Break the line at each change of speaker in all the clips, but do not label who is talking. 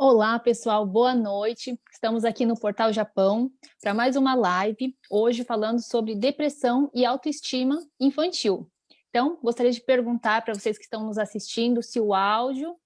Olá, pessoal, boa noite. Estamos aqui no Portal Japão para mais uma live, hoje falando sobre depressão e autoestima infantil. Então, gostaria de perguntar para vocês que estão nos assistindo se o áudio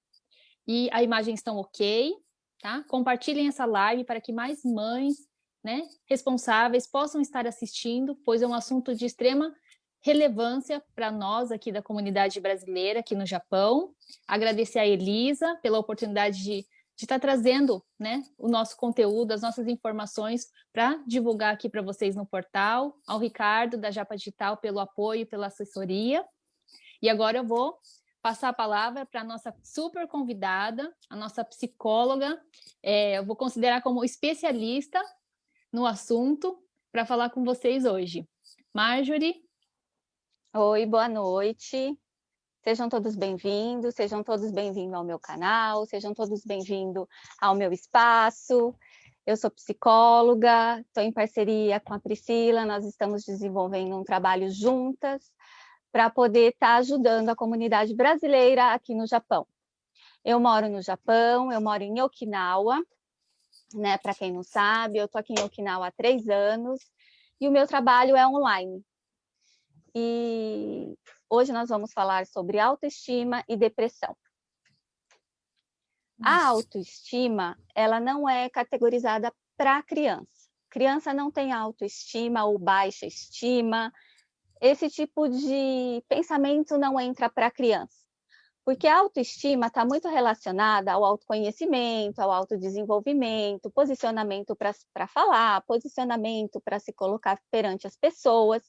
e a imagem estão ok, tá? Compartilhem essa live para que mais mães, né, responsáveis possam estar assistindo, pois é um assunto de extrema relevância para nós aqui da comunidade brasileira, aqui no Japão. Agradecer a Elisa pela oportunidade de estar trazendo, né, o nosso conteúdo, as nossas informações para divulgar aqui para vocês no portal, ao Ricardo da Japa Digital pelo apoio, pela assessoria. E agora eu vou passar a palavra para a nossa super convidada, a nossa psicóloga, eu vou considerar como especialista no assunto para falar com vocês hoje. Marjorie.
Oi, boa noite. Sejam todos bem-vindos ao meu canal, sejam todos bem-vindos ao meu espaço. Eu sou psicóloga, estou em parceria com a Priscila, nós estamos desenvolvendo um trabalho juntas para poder estar ajudando a comunidade brasileira aqui no Japão. Eu moro no Japão, eu moro em Okinawa, né? Para quem não sabe, eu estou aqui em Okinawa há 3 anos e o meu trabalho é online. E hoje nós vamos falar sobre autoestima e depressão. A autoestima, ela não é categorizada para criança. Criança não tem autoestima ou baixa estima. Esse tipo de pensamento não entra para criança. Porque a autoestima está muito relacionada ao autoconhecimento, ao autodesenvolvimento, posicionamento para falar, posicionamento para se colocar perante as pessoas.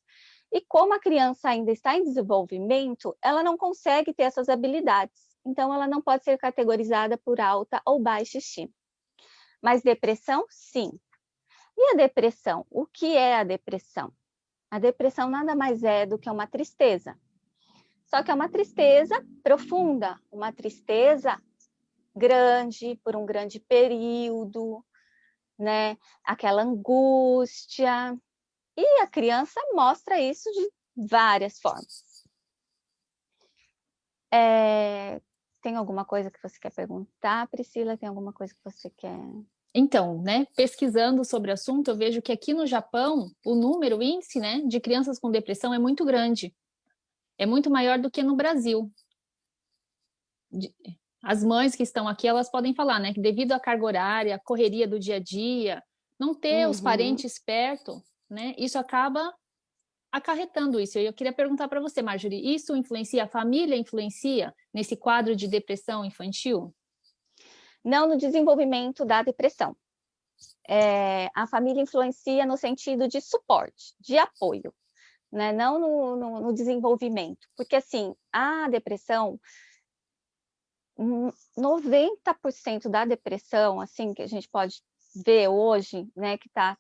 E como a criança ainda está em desenvolvimento, ela não consegue ter essas habilidades. Então, ela não pode ser categorizada por alta ou baixa estima. Mas depressão, sim. E a depressão? O que é a depressão? A depressão nada mais é do que uma tristeza. Só que é uma tristeza profunda, uma tristeza grande, por um grande período, né? Aquela angústia. E a criança mostra isso de várias formas. Tem alguma coisa que você quer perguntar, Priscila? Tem alguma coisa que você quer...
Então, né, pesquisando sobre o assunto, eu vejo que aqui no Japão, o índice, né, de crianças com depressão é muito grande. É muito maior do que no Brasil. As mães que estão aqui, elas podem falar, né, que devido à carga horária, à correria do dia a dia, não ter os parentes perto, né, isso acaba acarretando isso. Eu queria perguntar para você, Marjorie, isso influencia, a família influencia nesse quadro de depressão infantil?
Não no desenvolvimento da depressão. A família influencia no sentido de suporte, de apoio, né? Não no desenvolvimento. Porque, assim, a depressão, 90% da depressão, assim, que a gente pode ver hoje, né, que está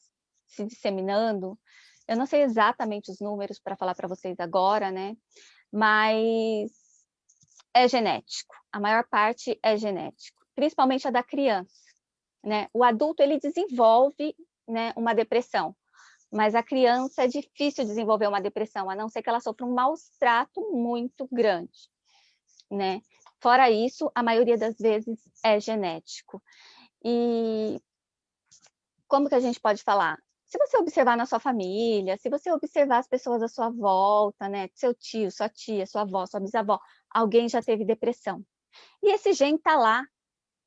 se disseminando, eu não sei exatamente os números para falar para vocês agora, né, mas é genético, a maior parte é genético, principalmente a da criança, né? O adulto, ele desenvolve, né, uma depressão, mas a criança é difícil desenvolver uma depressão, a não ser que ela sofra um maus-trato muito grande, né? Fora isso, a maioria das vezes é genético. E como que a gente pode falar? Se você observar na sua família, se você observar as pessoas à sua volta, né, seu tio, sua tia, sua avó, sua bisavó, alguém já teve depressão. E esse gene está lá,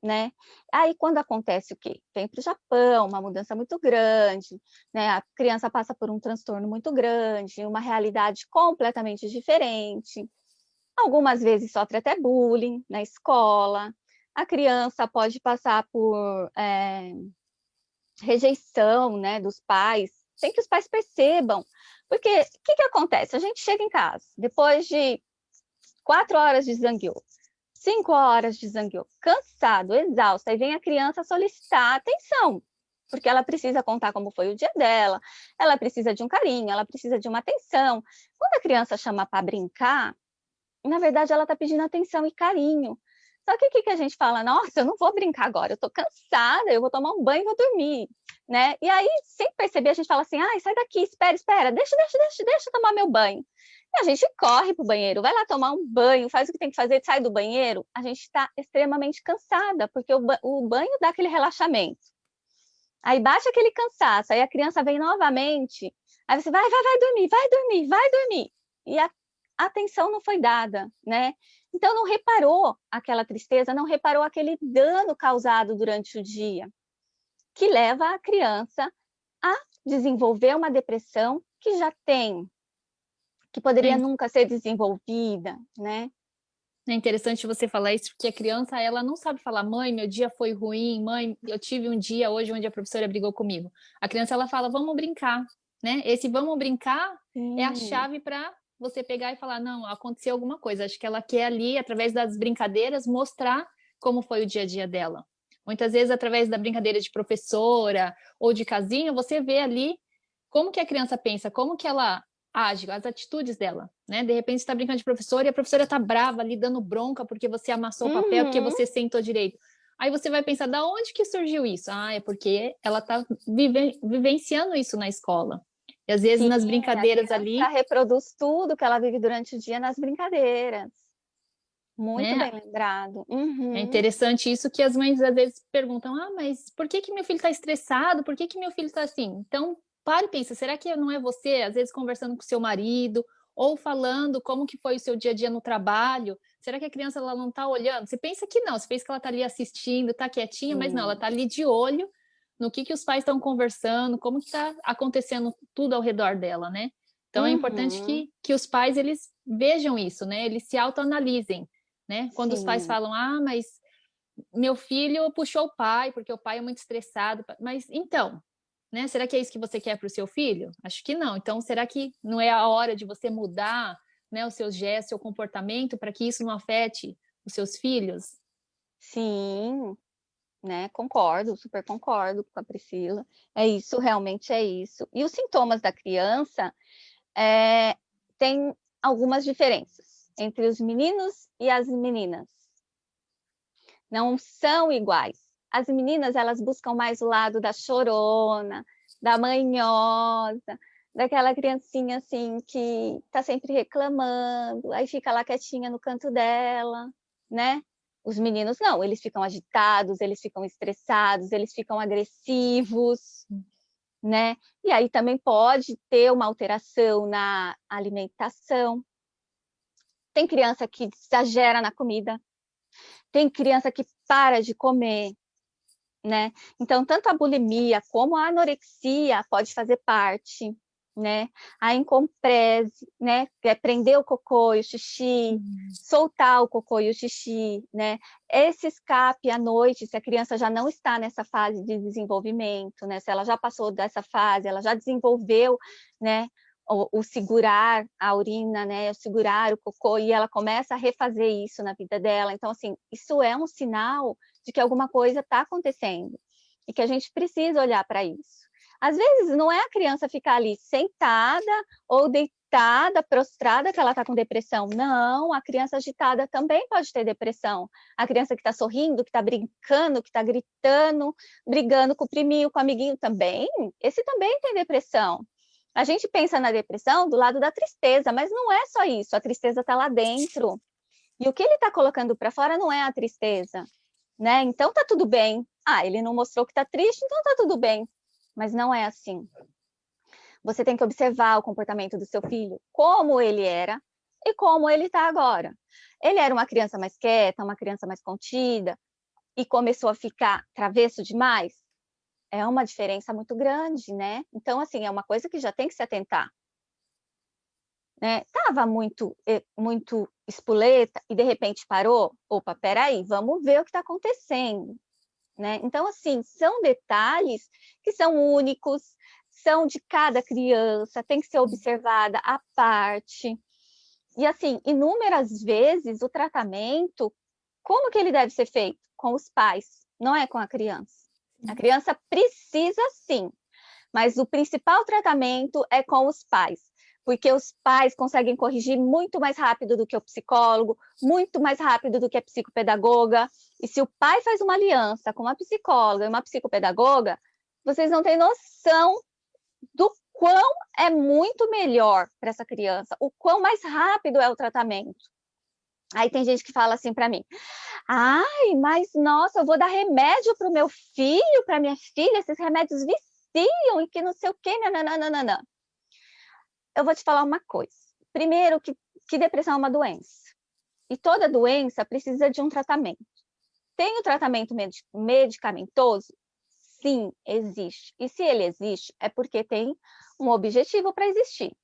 né? Aí quando acontece o quê? Vem para o Japão, uma mudança muito grande, né? A criança passa por um transtorno muito grande, uma realidade completamente diferente. Algumas vezes sofre até bullying na escola. A criança pode passar por rejeição, né, dos pais, sem que os pais percebam. Porque o que acontece? A gente chega em casa, depois de 4 horas de zangueô, 5 horas de zangueô, cansado, exausto, aí vem a criança solicitar atenção, porque ela precisa contar como foi o dia dela, ela precisa de um carinho, ela precisa de uma atenção. Quando a criança chama para brincar, na verdade ela está pedindo atenção e carinho. Só que o que a gente fala? Nossa, eu não vou brincar agora, eu estou cansada, eu vou tomar um banho e vou dormir, né? E aí, sem perceber, a gente fala assim, ai, sai daqui, espera, deixa eu tomar meu banho. E a gente corre para o banheiro, vai lá tomar um banho, faz o que tem que fazer, sai do banheiro, a gente está extremamente cansada, porque o banho dá aquele relaxamento. Aí bate aquele cansaço, aí a criança vem novamente, aí você vai dormir, vai dormir, vai dormir. E a atenção não foi dada, né? Então não reparou aquela tristeza, não reparou aquele dano causado durante o dia, que leva a criança a desenvolver uma depressão que já tem, que poderia nunca ser desenvolvida, né?
É interessante você falar isso, porque a criança, ela não sabe falar, mãe, meu dia foi ruim, mãe, eu tive um dia hoje onde a professora brigou comigo. A criança, ela fala, vamos brincar, né? Esse vamos brincar é a chave para você pegar e falar, não, aconteceu alguma coisa. Acho que ela quer ali, através das brincadeiras, mostrar como foi o dia a dia dela. Muitas vezes, através da brincadeira de professora ou de casinha, você vê ali como que a criança pensa, como que ela age, as atitudes dela, né? De repente você está brincando de professora e a professora está brava ali, dando bronca porque você amassou o papel, porque você sentou direito. Aí você vai pensar, da onde que surgiu isso? Ah, é porque ela está vivenciando isso na escola. E às vezes
Sim,
nas brincadeiras
a
ali...
reproduz tudo que ela vive durante o dia nas brincadeiras. Muito
né?
bem lembrado.
É interessante isso que as mães às vezes perguntam, ah, mas por que que meu filho está estressado? Por que que meu filho está assim? Então, pare e pensa, será que não é você, às vezes conversando com seu marido, ou falando como que foi o seu dia a dia no trabalho? Será que a criança ela não está olhando? Você pensa que não, você pensa que ela está ali assistindo, está quietinha, mas não, ela está ali de olho no que os pais estão conversando, como que está acontecendo tudo ao redor dela, né? Então é importante que os pais eles vejam isso, né? Eles se autoanalisem, né? Quando os pais
Sim.
falam, ah, mas meu filho puxou o pai, porque o pai é muito estressado. Mas então, né? Será que é isso que você quer para o seu filho? Acho que não. Então, será que não é a hora de você mudar, né, os seus gestos, seu comportamento, para que isso não afete os seus filhos?
Sim, né? Concordo, super concordo com a Priscila. É isso, realmente é isso. E os sintomas da criança têm algumas diferenças entre os meninos e as meninas. Não são iguais. As meninas, elas buscam mais o lado da chorona, da manhosa, daquela criancinha assim que tá sempre reclamando, aí fica lá quietinha no canto dela, né? Os meninos não, eles ficam agitados, eles ficam estressados, eles ficam agressivos, né? E aí também pode ter uma alteração na alimentação. Tem criança que exagera na comida, tem criança que para de comer, né? Então, tanto a bulimia como a anorexia pode fazer parte, né? A encomprese, né? Que é prender o cocô e o xixi, soltar o cocô e o xixi, né? Esse escape à noite, se a criança já não está nessa fase de desenvolvimento, né? Se ela já passou dessa fase, ela já desenvolveu, né? O segurar a urina, né? O segurar o cocô, e ela começa a refazer isso na vida dela. Então, assim, isso é um sinal de que alguma coisa está acontecendo e que a gente precisa olhar para isso. Às vezes, não é a criança ficar ali sentada ou deitada, prostrada, que ela está com depressão. Não, a criança agitada também pode ter depressão. A criança que está sorrindo, que está brincando, que está gritando, brigando com o priminho, com o amiguinho também, esse também tem depressão. A gente pensa na depressão do lado da tristeza, mas não é só isso, a tristeza está lá dentro. E o que ele está colocando para fora não é a tristeza, né? Então tá tudo bem. Ah, ele não mostrou que está triste, então tá tudo bem. Mas não é assim. Você tem que observar o comportamento do seu filho, como ele era e como ele está agora. Ele era uma criança mais quieta, uma criança mais contida, e começou a ficar travesso demais? É uma diferença muito grande, né? Então, assim, é uma coisa que já tem que se atentar. Né? Tava muito espoleta e de repente parou. Opa, peraí, vamos ver o que está acontecendo. Né? Então, assim, são detalhes que são únicos, são de cada criança, tem que ser observada à parte. E, assim, inúmeras vezes o tratamento, como que ele deve ser feito? Com os pais, não é com a criança. A criança precisa sim, mas o principal tratamento é com os pais, porque os pais conseguem corrigir muito mais rápido do que o psicólogo, muito mais rápido do que a psicopedagoga. E se o pai faz uma aliança com uma psicóloga e uma psicopedagoga, vocês não têm noção do quão é muito melhor para essa criança, o quão mais rápido é o tratamento. Aí tem gente que fala assim para mim: ai, mas nossa, eu vou dar remédio para o meu filho, para minha filha, esses remédios viciam e que não sei o quê, nananana. Eu vou te falar uma coisa. Primeiro, que depressão é uma doença. E toda doença precisa de um tratamento. Tem o tratamento medicamentoso? Sim, existe. E se ele existe, é porque tem um objetivo para existir.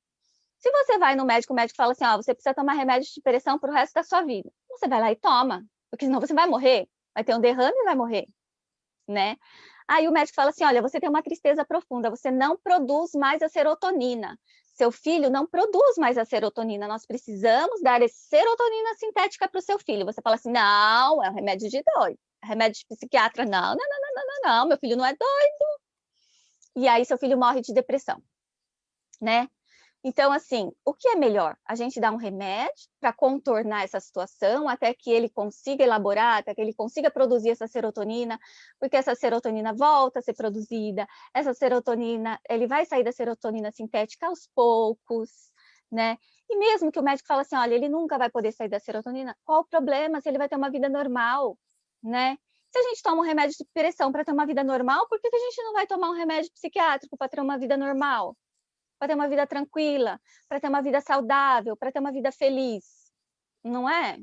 Se você vai no médico, o médico fala assim, você precisa tomar remédio de depressão para o resto da sua vida. Você vai lá e toma, porque senão você vai morrer. Vai ter um derrame e vai morrer, né? Aí o médico fala assim, olha, você tem uma tristeza profunda, você não produz mais a serotonina. Seu filho não produz mais a serotonina, nós precisamos dar serotonina sintética para o seu filho. Você fala assim, não, é um remédio de doido. É remédio de psiquiatra, não, meu filho não é doido. E aí seu filho morre de depressão, né? Então, assim, o que é melhor? A gente dá um remédio para contornar essa situação até que ele consiga elaborar, até que ele consiga produzir essa serotonina, porque essa serotonina volta a ser produzida, essa serotonina, ele vai sair da serotonina sintética aos poucos, né? E mesmo que o médico fale assim, olha, ele nunca vai poder sair da serotonina, qual o problema se ele vai ter uma vida normal, né? Se a gente toma um remédio de depressão para ter uma vida normal, por que a gente não vai tomar um remédio psiquiátrico para ter uma vida normal? Para ter uma vida tranquila, para ter uma vida saudável, para ter uma vida feliz, não é?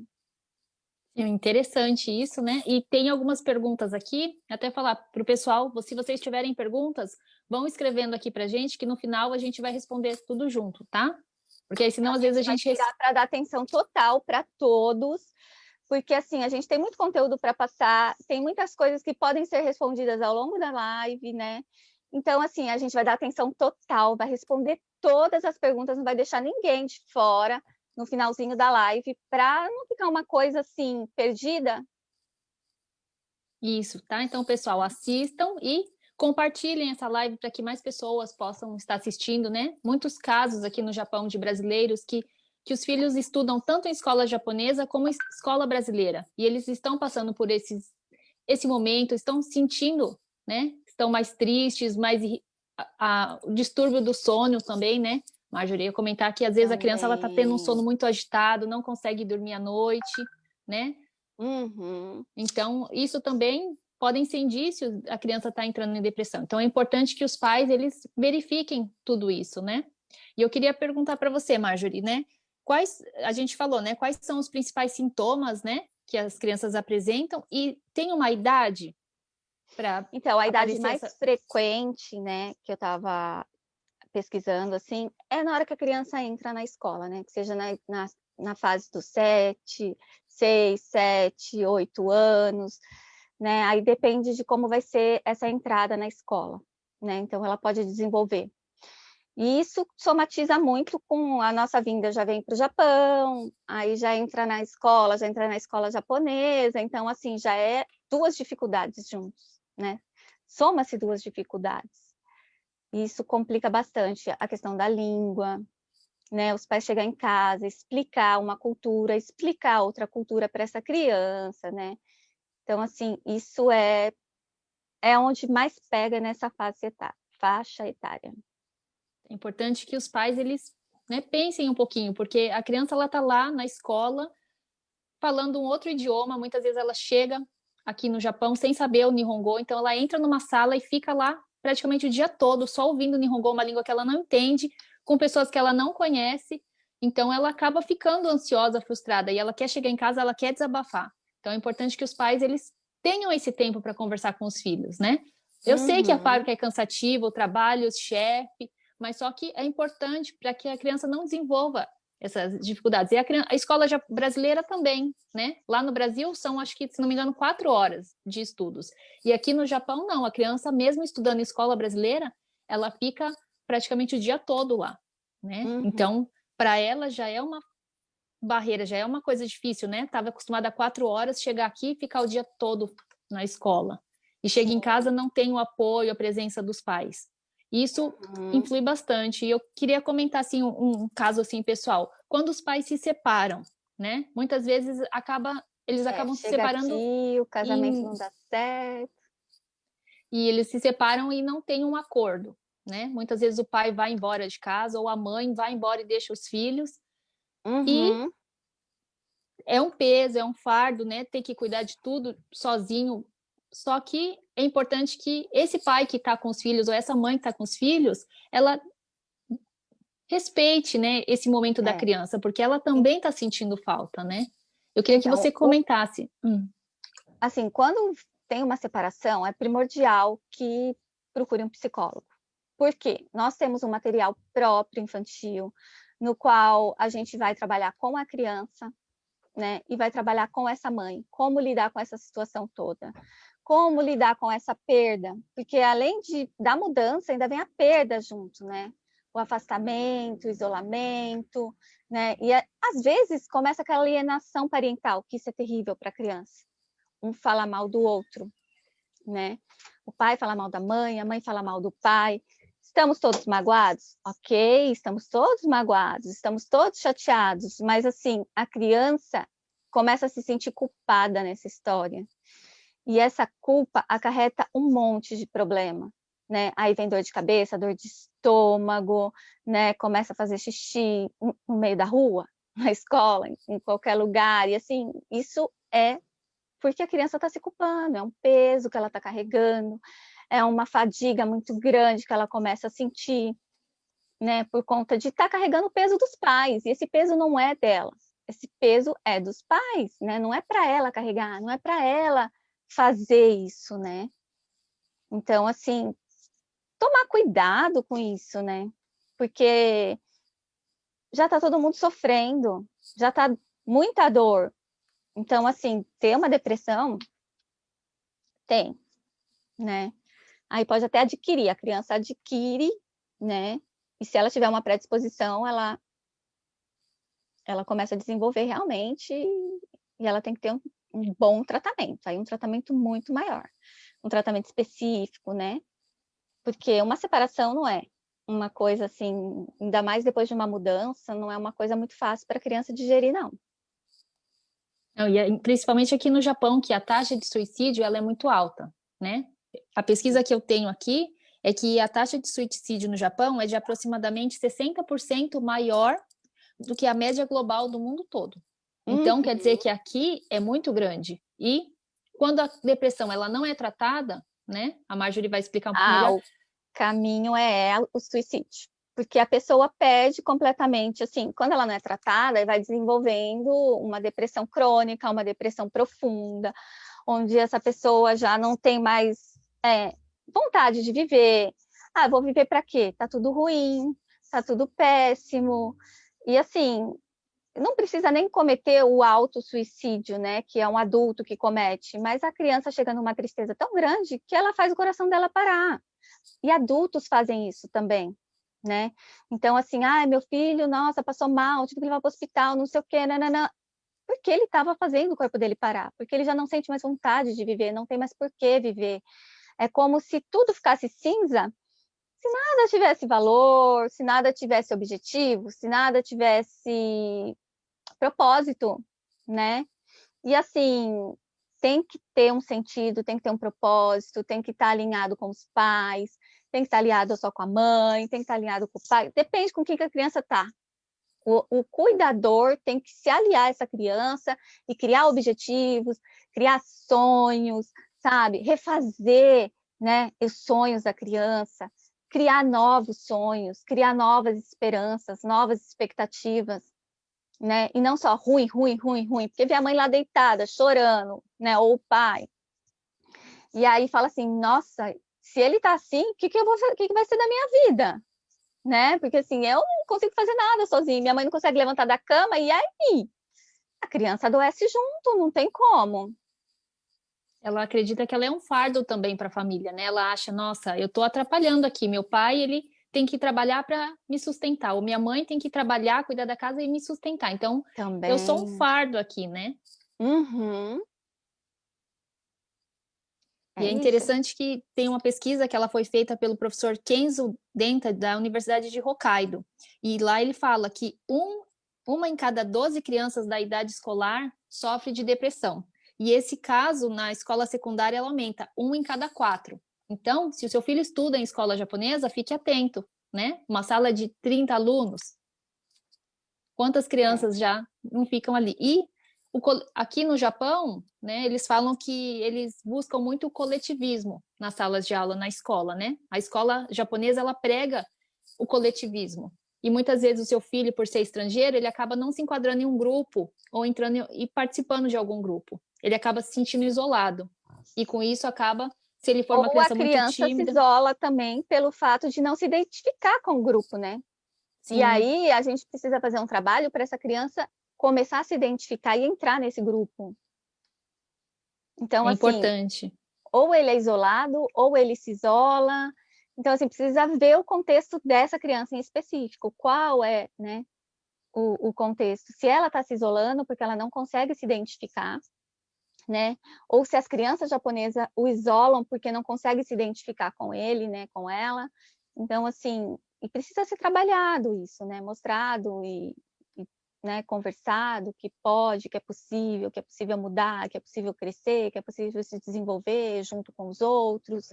É interessante isso, né? E tem algumas perguntas aqui, até falar para o pessoal, se vocês tiverem perguntas, vão escrevendo aqui para gente, que no final a gente vai responder tudo junto, tá? Porque aí senão às vezes a gente
vai tirar para dar atenção total para todos, porque assim, a gente tem muito conteúdo para passar, tem muitas coisas que podem ser respondidas ao longo da live, né? Então, assim, a gente vai dar atenção total, vai responder todas as perguntas, não vai deixar ninguém de fora no finalzinho da live, para não ficar uma coisa assim, perdida.
Isso, tá? Então, pessoal, assistam e compartilhem essa live para que mais pessoas possam estar assistindo, né? Muitos casos aqui no Japão de brasileiros que os filhos estudam tanto em escola japonesa como em escola brasileira. E eles estão passando por esse momento, estão sentindo, né? Estão mais tristes, mais o distúrbio do sono também, né? Marjorie ia comentar que às vezes a criança ela está tendo um sono muito agitado, não consegue dormir à noite, né?
Uhum.
Então, isso também podem ser indícios a criança está entrando em depressão. Então, é importante que os pais eles verifiquem tudo isso, né? E eu queria perguntar para você, Marjorie, né? A gente falou, né? Quais são os principais sintomas, né? Que as crianças apresentam e tem uma idade para
Então, a idade mais
essa...
frequente, né, que eu estava pesquisando, assim, é na hora que a criança entra na escola, né? Que seja na fase dos 7, 6, 7, 8 anos, né? Aí depende de como vai ser essa entrada na escola, né? Então, ela pode desenvolver. E isso somatiza muito com a nossa vinda, já vem para o Japão, aí já entra na escola japonesa, então, assim, já é duas dificuldades juntos, né? Soma-se duas dificuldades. Isso complica bastante a questão da língua, né? Os pais chegar em casa, explicar uma cultura, explicar outra cultura para essa criança, né? Então, assim, isso é onde mais pega nessa faixa etária.
É importante que os pais eles, né, pensem um pouquinho, porque a criança ela tá lá na escola falando um outro idioma, muitas vezes ela chega aqui no Japão sem saber o Nihongo, então ela entra numa sala e fica lá praticamente o dia todo só ouvindo o Nihongo, uma língua que ela não entende, com pessoas que ela não conhece, então ela acaba ficando ansiosa, frustrada, e ela quer chegar em casa, ela quer desabafar. Então é importante que os pais eles tenham esse tempo para conversar com os filhos, né? Eu sei que a fábrica é cansativa, o trabalho, o chefe, mas só que é importante para que a criança não desenvolva essas dificuldades. E a escola brasileira também, né? Lá no Brasil são, acho que, se não me engano, 4 horas de estudos. E aqui no Japão, não. A criança, mesmo estudando em escola brasileira, ela fica praticamente o dia todo lá, né? Então, para ela já é uma barreira, já é uma coisa difícil, né? Estava acostumada a 4 horas, chegar aqui e ficar o dia todo na escola. E chega em casa, não tem o apoio, a presença dos pais. Isso influi bastante. E eu queria comentar assim um caso assim pessoal. Quando os pais se separam, né? Muitas vezes eles acabam se separando
aqui, o casamento não dá certo.
e eles se separam e não tem um acordo, né? Muitas vezes o pai vai embora de casa ou a mãe vai embora e deixa os filhos. E
Uhum.
é um peso, é um fardo, né? Ter que cuidar de tudo sozinho. Só que é importante que esse pai que está com os filhos ou essa mãe que está com os filhos, ela respeite, né, esse momento da
É.
criança, porque ela também está sentindo falta, né? Eu queria que
Então,
você comentasse.
assim, quando tem uma separação, é primordial que procure um psicólogo. Por quê? Nós temos um material próprio infantil, no qual a gente vai trabalhar com a criança, né? E vai trabalhar com essa mãe, como lidar com essa situação toda, como lidar com essa perda, porque além da mudança, ainda vem a perda junto, né? O afastamento, o isolamento, né? E às vezes começa aquela alienação parental, que isso é terrível para a criança. Um fala mal do outro, né? O pai fala mal da mãe, a mãe fala mal do pai. Estamos todos magoados? Ok, estamos todos magoados, estamos todos chateados, mas assim, a criança começa a se sentir culpada nessa história. E essa culpa acarreta um monte de problema, né? Aí vem dor de cabeça, dor de estômago, né? Começa a fazer xixi no meio da rua, na escola, em qualquer lugar. E assim, isso é porque a criança está se culpando, é um peso que ela está carregando, é uma fadiga muito grande que ela começa a sentir, né, por conta de estar carregando o peso dos pais, e esse peso não é dela, esse peso é dos pais, né, não é para ela carregar, não é para ela fazer isso, né. Então, assim, tomar cuidado com isso, né, porque já está todo mundo sofrendo, já está muita dor. Então, assim, ter uma depressão, tem, né. Aí pode até adquirir, a criança adquire, né? E se ela tiver uma predisposição, ela começa a desenvolver realmente e ela tem que ter um bom tratamento, aí um tratamento muito maior, um tratamento específico, né? Porque uma separação não é uma coisa assim, ainda mais depois de uma mudança, não é uma coisa muito fácil para a criança digerir, não.
Não, e principalmente aqui no Japão, que a taxa de suicídio ela é muito alta, né? A pesquisa que eu tenho aqui é que a taxa de suicídio no Japão é de aproximadamente 60% maior do que a média global do mundo todo. Então, quer dizer que aqui é muito grande. E quando a depressão ela não é tratada, né? A Marjorie vai explicar um pouco melhor.
O caminho é o suicídio. Porque a pessoa perde completamente, assim, quando ela não é tratada, vai desenvolvendo uma depressão crônica, uma depressão profunda, onde essa pessoa já não tem mais vontade de viver. Ah, vou viver para quê? Tá tudo ruim, tá tudo péssimo. E assim, não precisa nem cometer o autossuicídio, né? Que é um adulto que comete, mas a criança chega numa tristeza tão grande que ela faz o coração dela parar. E adultos fazem isso também, né? Então, assim, meu filho, nossa, passou mal, tive que levar para o hospital, não sei o quê, nananã. Porque ele estava fazendo o corpo dele parar, porque ele já não sente mais vontade de viver, não tem mais por que viver. É como se tudo ficasse cinza, se nada tivesse valor, se nada tivesse objetivo, se nada tivesse propósito, né? E assim, tem que ter um sentido, tem que ter um propósito, tem que estar alinhado com os pais, tem que estar alinhado só com a mãe, tem que estar alinhado com o pai, depende com quem que a criança está. O cuidador tem que se aliar a essa criança e criar objetivos, criar sonhos, sabe? Refazer, né, os sonhos da criança, criar novos sonhos, criar novas esperanças, novas expectativas, né? E não só ruim, ruim, ruim, ruim, porque vê a mãe lá deitada, chorando, né? Ou o pai. E aí fala assim, nossa, se ele tá assim, o que que vai ser da minha vida? Né? Porque assim, eu não consigo fazer nada sozinha, minha mãe não consegue levantar da cama, e aí? A criança adoece junto, não tem como.
Ela acredita que ela é um fardo também para a família, né? Ela acha, nossa, eu estou atrapalhando aqui. Meu pai, ele tem que trabalhar para me sustentar, ou minha mãe tem que trabalhar, cuidar da casa e me sustentar. Então, eu sou um
Também.
fardo aqui, né?
Uhum.
E
É
é
isso.
interessante que tem uma pesquisa que ela foi feita pelo professor Kenzo Denta, da Universidade de Hokkaido. E lá ele fala que uma em cada 12 crianças da idade escolar sofre de depressão. E esse caso, na escola secundária, ela aumenta, um em cada 4. Então, se o seu filho estuda em escola japonesa, fique atento, né? Uma sala de 30 alunos, quantas crianças já não ficam ali? E aqui no Japão, né, eles falam que eles buscam muito o coletivismo nas salas de aula, na escola, né? A escola japonesa, ela prega o coletivismo. E muitas vezes o seu filho, por ser estrangeiro, ele acaba não se enquadrando em um grupo ou entrando e participando de algum grupo. Ele acaba se sentindo isolado. E com isso acaba, se ele for uma
Ou a
criança muito
criança se
tímida,
isola também pelo fato de não se identificar com o grupo, né? E
sim,
aí a gente precisa fazer um trabalho para essa criança começar a se identificar e entrar nesse grupo. Então,
é
assim,
importante.
ou ele é isolado, ou ele se isola. Então, assim, precisa ver o contexto dessa criança em específico. Qual é, né, o contexto? Se ela está se isolando porque ela não consegue se identificar, né? Ou se as crianças japonesas o isolam porque não conseguem se identificar com ele, né, com ela. Então, assim, e precisa ser trabalhado isso, né, mostrado e, né, conversado que é possível mudar, que é possível crescer, que é possível se desenvolver junto com os outros.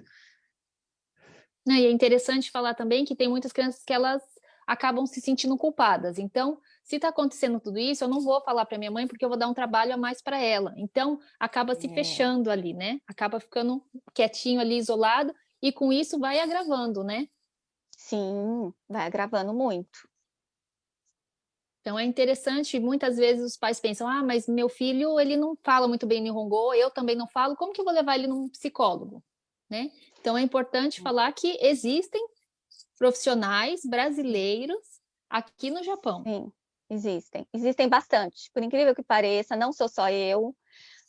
Né, e é interessante falar também que tem muitas crianças que elas acabam se sentindo culpadas. Então, se está acontecendo tudo isso, eu não vou falar para minha mãe porque eu vou dar um trabalho a mais para ela. Então, acaba se fechando ali, né? Acaba ficando quietinho ali, isolado, e com isso vai agravando, né?
Sim, vai agravando muito.
Então é interessante, muitas vezes os pais pensam: "Ah, mas meu filho, ele não fala muito bem Nihongo, eu também não falo, como que eu vou levar ele num psicólogo?", né? Então é importante falar que existem profissionais brasileiros aqui no Japão.
Sim, existem. Existem bastante. Por incrível que pareça, não sou só eu,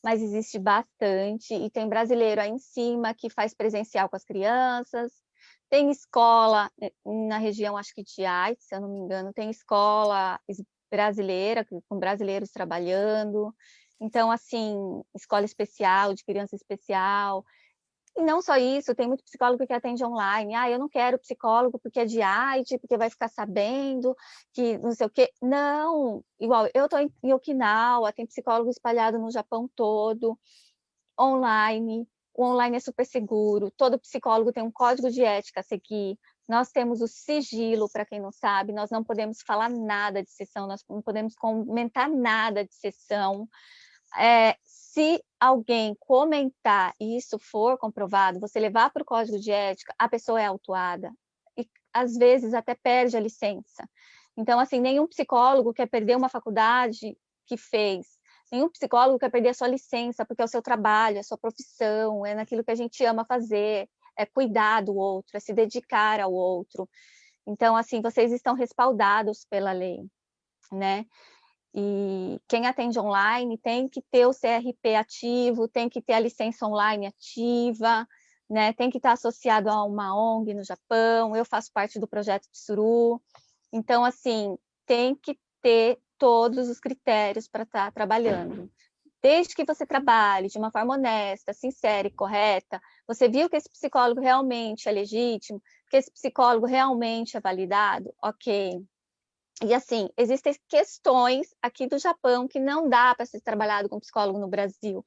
mas existe bastante. E tem brasileiro aí em cima que faz presencial com as crianças. Tem escola na região, acho que de Aichi, se eu não me engano, tem escola brasileira, com brasileiros trabalhando. Então, assim, escola especial, de criança especial. E não só isso, tem muito psicólogo que atende online. Ah, eu não quero psicólogo porque é de IT, porque vai ficar sabendo que não sei o quê. Não, igual, eu estou em Okinawa, tem psicólogo espalhado no Japão todo, online. O online é super seguro, todo psicólogo tem um código de ética a seguir. Nós temos o sigilo, para quem não sabe, nós não podemos falar nada de sessão, nós não podemos comentar nada de sessão. Se alguém comentar e isso for comprovado, você levar para o código de ética, a pessoa é autuada e às vezes até perde a licença. Então, assim, nenhum psicólogo quer perder uma faculdade que fez, nenhum psicólogo quer perder a sua licença, porque é o seu trabalho, é a sua profissão, é naquilo que a gente ama fazer, é cuidar do outro, é se dedicar ao outro. Então, assim, vocês estão respaldados pela lei, né? E quem atende online tem que ter o CRP ativo, tem que ter a licença online ativa, né? Tem que estar associado a uma ONG no Japão. Eu faço parte do projeto Tsuru. Então, assim, tem que ter todos os critérios para estar trabalhando. Desde que você trabalhe de uma forma honesta, sincera e correta, você viu que esse psicólogo realmente é legítimo, que esse psicólogo realmente é validado, ok. E assim, existem questões aqui do Japão que não dá para ser trabalhado com psicólogo no Brasil,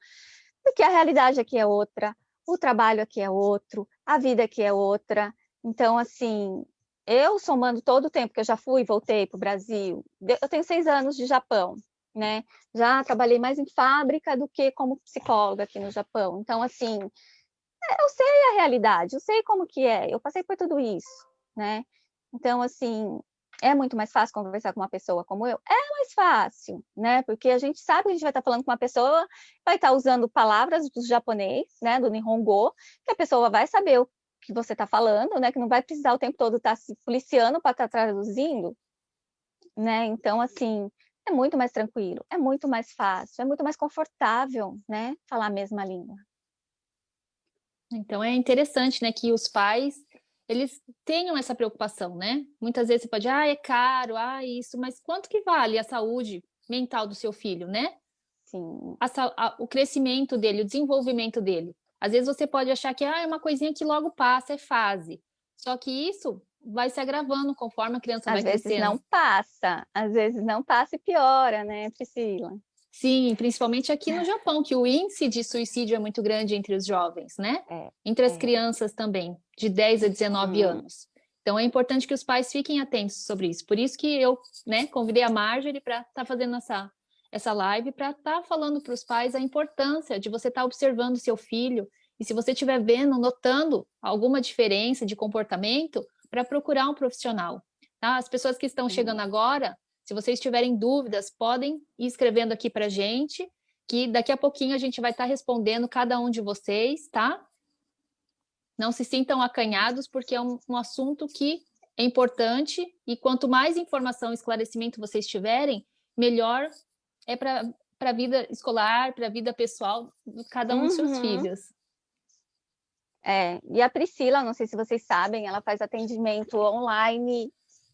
porque a realidade aqui é outra, o trabalho aqui é outro, a vida aqui é outra. Então, assim, eu somando todo o tempo que eu já fui e voltei para o Brasil, eu tenho 6 anos de Japão, né? Já trabalhei mais em fábrica do que como psicóloga aqui no Japão. Então, assim, eu sei a realidade, eu sei como que é, eu passei por tudo isso, né? Então, assim, é muito mais fácil conversar com uma pessoa como eu? É mais fácil, né? Porque a gente sabe que a gente vai estar falando com uma pessoa, vai estar usando palavras do japonês, né? Do Nihongo, que a pessoa vai saber o que você está falando, né? Que não vai precisar o tempo todo estar se policiando para estar traduzindo, né? Então, assim, é muito mais tranquilo, é muito mais fácil, é muito mais confortável, né? Falar a mesma língua.
Então é interessante, né, que os pais eles tenham essa preocupação, né? Muitas vezes você pode, é caro, isso, mas quanto que vale a saúde mental do seu filho, né?
Sim.
O crescimento dele, o desenvolvimento dele. Às vezes você pode achar que é uma coisinha que logo passa, é fase. Só que isso vai se agravando conforme a criança vai
Às vezes
crescendo.
não passa, às vezes não passa e piora, né, Priscila?
Sim, principalmente aqui no Japão, que o índice de suicídio é muito grande entre os jovens, né?
É,
Entre as
é.
crianças também, de 10 a 19 anos. Então é importante que os pais fiquem atentos sobre isso. Por isso que eu, né, convidei a Marjorie para estar fazendo essa live, para estar falando para os pais a importância de você estar observando o seu filho. E se você estiver vendo, notando alguma diferença de comportamento, para procurar um profissional. Tá? As pessoas que estão chegando agora, se vocês tiverem dúvidas, podem ir escrevendo aqui para a gente, que daqui a pouquinho a gente vai estar respondendo cada um de vocês, tá? Não se sintam acanhados, porque é um assunto que é importante e quanto mais informação e esclarecimento vocês tiverem, melhor é para a vida escolar, para a vida pessoal de cada um dos seus
Uhum.
filhos.
E a Priscila, não sei se vocês sabem, ela faz atendimento online,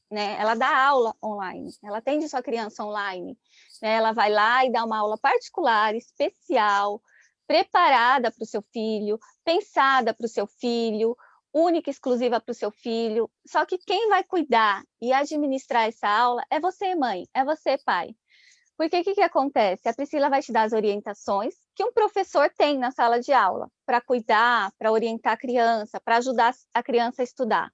né? Ela dá aula online, ela atende sua criança online, né? Ela vai lá e dá uma aula particular, especial, preparada para o seu filho, pensada para o seu filho, única e exclusiva para o seu filho. Só que quem vai cuidar e administrar essa aula é você, mãe, é você, pai. Porque o que acontece? A Priscila vai te dar as orientações que um professor tem na sala de aula para cuidar, para orientar a criança, para ajudar a criança a estudar.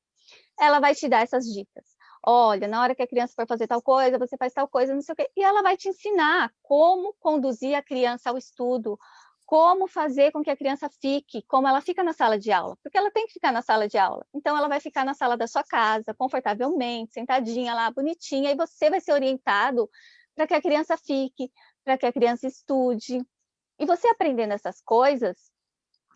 Ela vai te dar essas dicas. Olha, na hora que a criança for fazer tal coisa, você faz tal coisa, não sei o quê. E ela vai te ensinar como conduzir a criança ao estudo, como fazer com que a criança fique, como ela fica na sala de aula, porque ela tem que ficar na sala de aula. Então, ela vai ficar na sala da sua casa, confortavelmente, sentadinha lá, bonitinha, e você vai ser orientado para que a criança fique, para que a criança estude. E você aprendendo essas coisas,